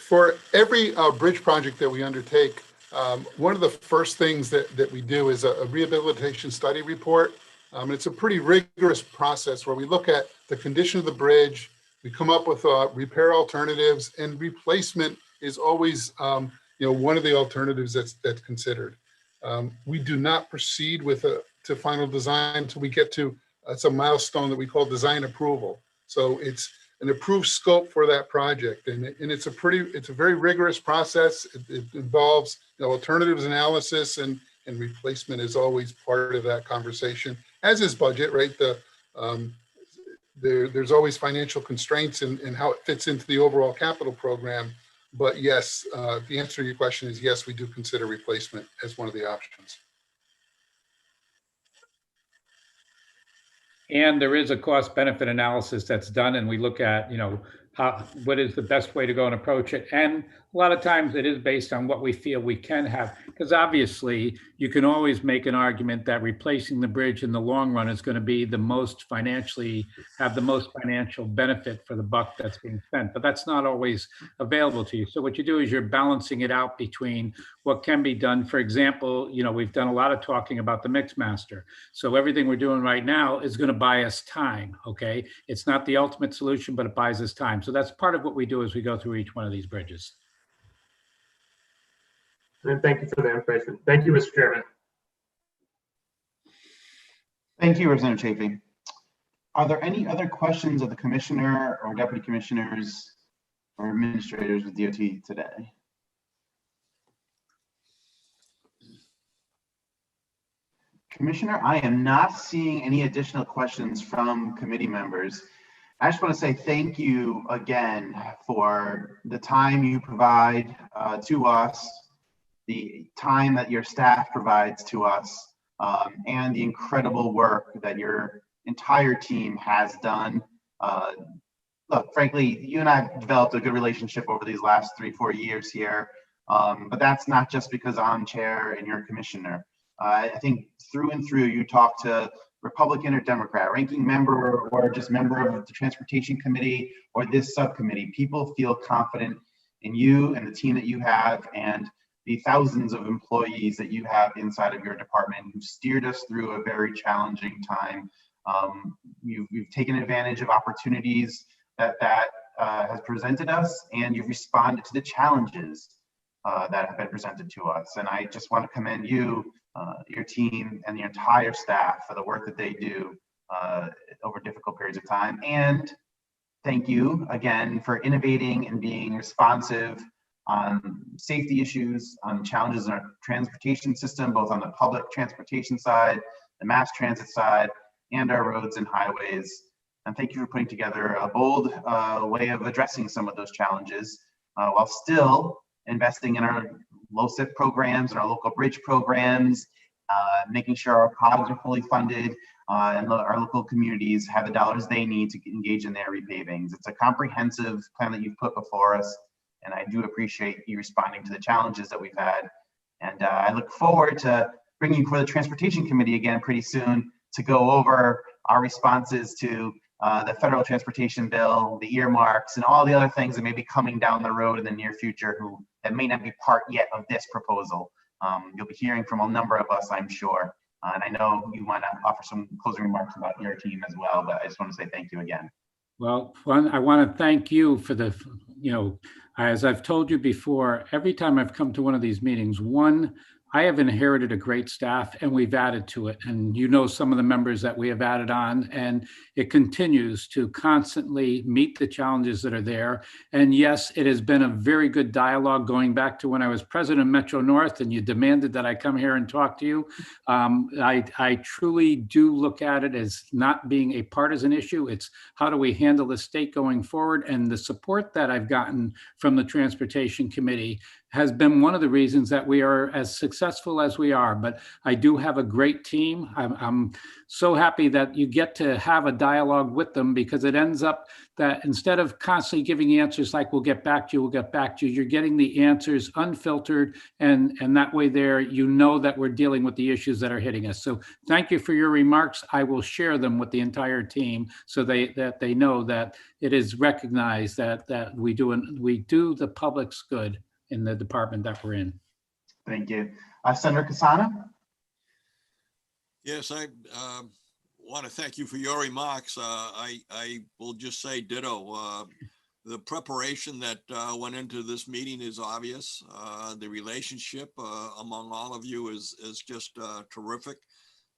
For every bridge project that we undertake, one of the first things that we do is a rehabilitation study report. It's a pretty rigorous process where we look at the condition of the bridge, we come up with repair alternatives, and replacement is always one of the alternatives that's considered. We do not proceed to final design until we get to it's a milestone that we call design approval. So it's an approved scope for that project, and it's a very rigorous process. It involves alternatives analysis, and replacement is always part of that conversation, as is budget, right? There's always financial constraints and how it fits into the overall capital program. But yes, the answer to your question is yes, we do consider replacement as one of the options. And there is a cost benefit analysis that's done, and we look at, what is the best way to go and approach it. And a lot of times it is based on what we feel we can have, because obviously you can always make an argument that replacing the bridge in the long run is going to be have the most financial benefit for the buck that's being spent, but that's not always available to you. So what you do is you're balancing it out between what can be done. For example, we've done a lot of talking about the mix master. So everything we're doing right now is going to buy us time. Okay. It's not the ultimate solution, but it buys us time. So that's part of what we do as we go through each one of these bridges. And thank you for the information. Thank you, Mr. Chairman. Thank you, Representative Chafee. Are there any other questions of the commissioner or deputy commissioners or administrators with DOT today? Commissioner, I am not seeing any additional questions from committee members. I just want to say thank you again for the time you provide to us, the time that your staff provides to us, and the incredible work that your entire team has done. Look, frankly, you and I have developed a good relationship over these last 3-4 years here, but that's not just because I'm chair and you're commissioner. I think through and through, you talk to Republican or Democrat, ranking member or just member of the Transportation Committee or this subcommittee, people feel confident in you and the team that you have and the thousands of employees that you have inside of your department who steered us through a very challenging time. You've taken advantage of opportunities that has presented us, and you've responded to the challenges that have been presented to us. And I just want to commend you, your team, and the entire staff for the work that they do over difficult periods of time. And thank you again for innovating and being responsive on safety issues, on challenges in our transportation system, both on the public transportation side, the mass transit side, and our roads and highways. And thank you for putting together a bold way of addressing some of those challenges while still investing in our LoCIP programs and our local bridge programs, making sure our pods are fully funded, and our local communities have the dollars they need to engage in their repavings. It's a comprehensive plan that you've put before us, and I do appreciate you responding to the challenges that we've had. And I look forward to bringing you before the Transportation Committee again pretty soon to go over our responses to the federal transportation bill, the earmarks, and all the other things that may be coming down the road in the near future that may not be part yet of this proposal. You'll be hearing from a number of us, I'm sure. And I know you want to offer some closing remarks about your team as well, but I just want to say thank you again. Well, I want to thank you for the, as I've told you before, every time I've come to one of these meetings, I have inherited a great staff and we've added to it. And some of the members that we have added on, and it continues to constantly meet the challenges that are there. And yes, it has been a very good dialogue going back to when I was president of Metro North and you demanded that I come here and talk to you. I truly do look at it as not being a partisan issue. It's how do we handle the state going forward, and the support that I've gotten from the Transportation Committee has been one of the reasons that we are as successful as we are. But I do have a great team. I'm so happy that you get to have a dialogue with them, because it ends up that instead of constantly giving answers like, we'll get back to you, you're getting the answers unfiltered. And that way there, that we're dealing with the issues that are hitting us. So thank you for your remarks. I will share them with the entire team so that they know that it is recognized that we do the public's good in the department that we're in. Thank you. Senator Casano? Yes, I want to thank you for your remarks. I will just say ditto. The preparation that went into this meeting is obvious. The relationship among all of you is just terrific.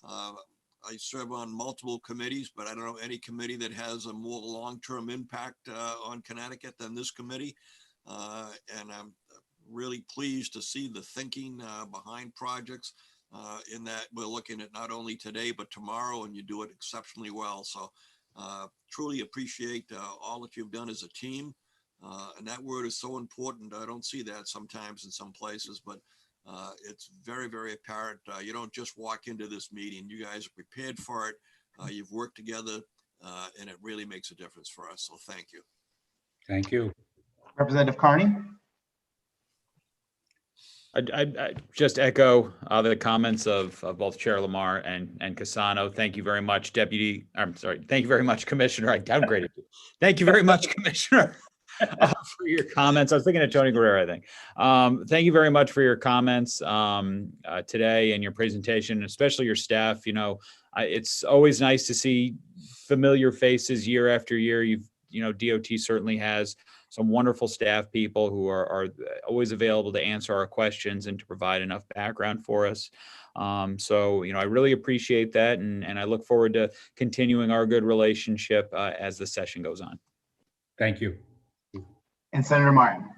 I serve on multiple committees, but I don't know any committee that has a more long-term impact on Connecticut than this committee. And I'm really pleased to see the thinking behind projects in that we're looking at not only today, but tomorrow, and you do it exceptionally well. So truly appreciate all that you've done as a team. And that word is so important. I don't see that sometimes in some places, but it's very, very apparent. You don't just walk into this meeting. You guys are prepared for it. You've worked together and it really makes a difference for us. So thank you. Thank you. Representative Carney? I just echo the comments of both Chair Lamar and Cassano. Thank you very much, thank you very much, Commissioner. I downgraded you. Thank you very much, Commissioner, for your comments. I was thinking of Tony Guerrero, I think. Thank you very much for your comments today and your presentation, especially your staff. You know, it's always nice to see familiar faces year after year. DOT certainly has some wonderful staff people who are always available to answer our questions and to provide enough background for us. So, I really appreciate that. And I look forward to continuing our good relationship as the session goes on. Thank you. And Senator Martin?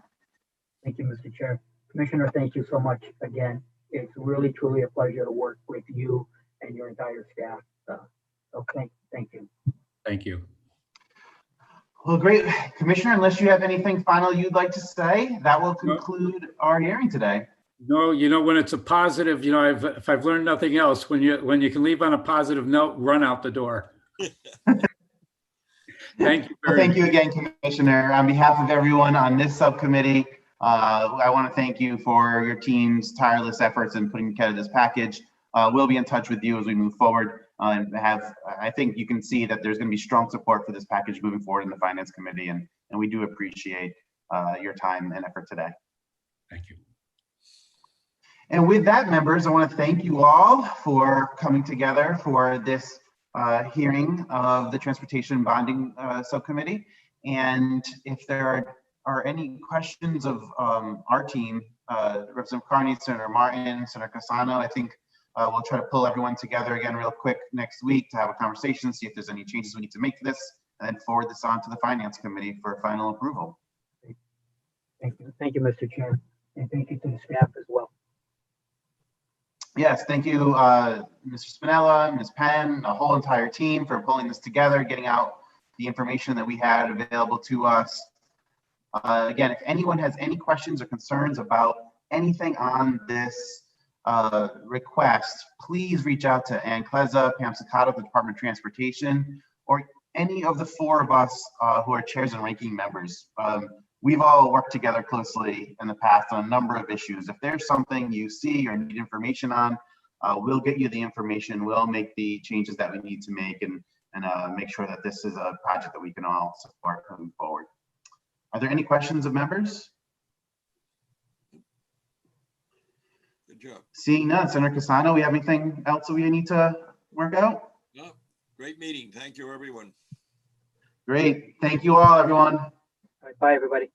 Thank you, Mr. Chair. Commissioner, thank you so much again. It's really, truly a pleasure to work with you and your entire staff. So thank you. Thank you. Well, great. Commissioner, unless you have anything final you'd like to say, that will conclude our hearing today. No, when it's a positive, if I've learned nothing else, when you can leave on a positive note, run out the door. Thank you. Thank you again, Commissioner. On behalf of everyone on this subcommittee, I want to thank you for your team's tireless efforts in putting together this package. We'll be in touch with you as we move forward. I think you can see that there's going to be strong support for this package moving forward in the Finance Committee, and we do appreciate your time and effort today. Thank you. And with that, members, I want to thank you all for coming together for this hearing of the Transportation Bonding Subcommittee. And if there are any questions of our team, Representative Carney, Senator Martin, Senator Cassano, I think we'll try to pull everyone together again real quick next week to have a conversation, see if there's any changes we need to make to this, and then forward this on to the Finance Committee for final approval. Thank you. Thank you, Mr. Chair. And thank you to the staff as well. Yes, thank you, Mr. Spinella, Ms. Penn, the whole entire team for pulling this together, getting out the information that we had available to us. Again, if anyone has any questions or concerns about anything on this request, please reach out to Ann Kleza, Pam Sacato, the Department of Transportation, or any of the four of us who are chairs and ranking members. We've all worked together closely in the past on a number of issues. If there's something you see or need information on, we'll get you the information. We'll make the changes that we need to make and make sure that this is a project that we can all support moving forward. Are there any questions of members? Good job. Seeing none, Senator Cassano, we have anything else that we need to work out? No, great meeting. Thank you, everyone. Great. Thank you all, everyone. All right, bye, everybody.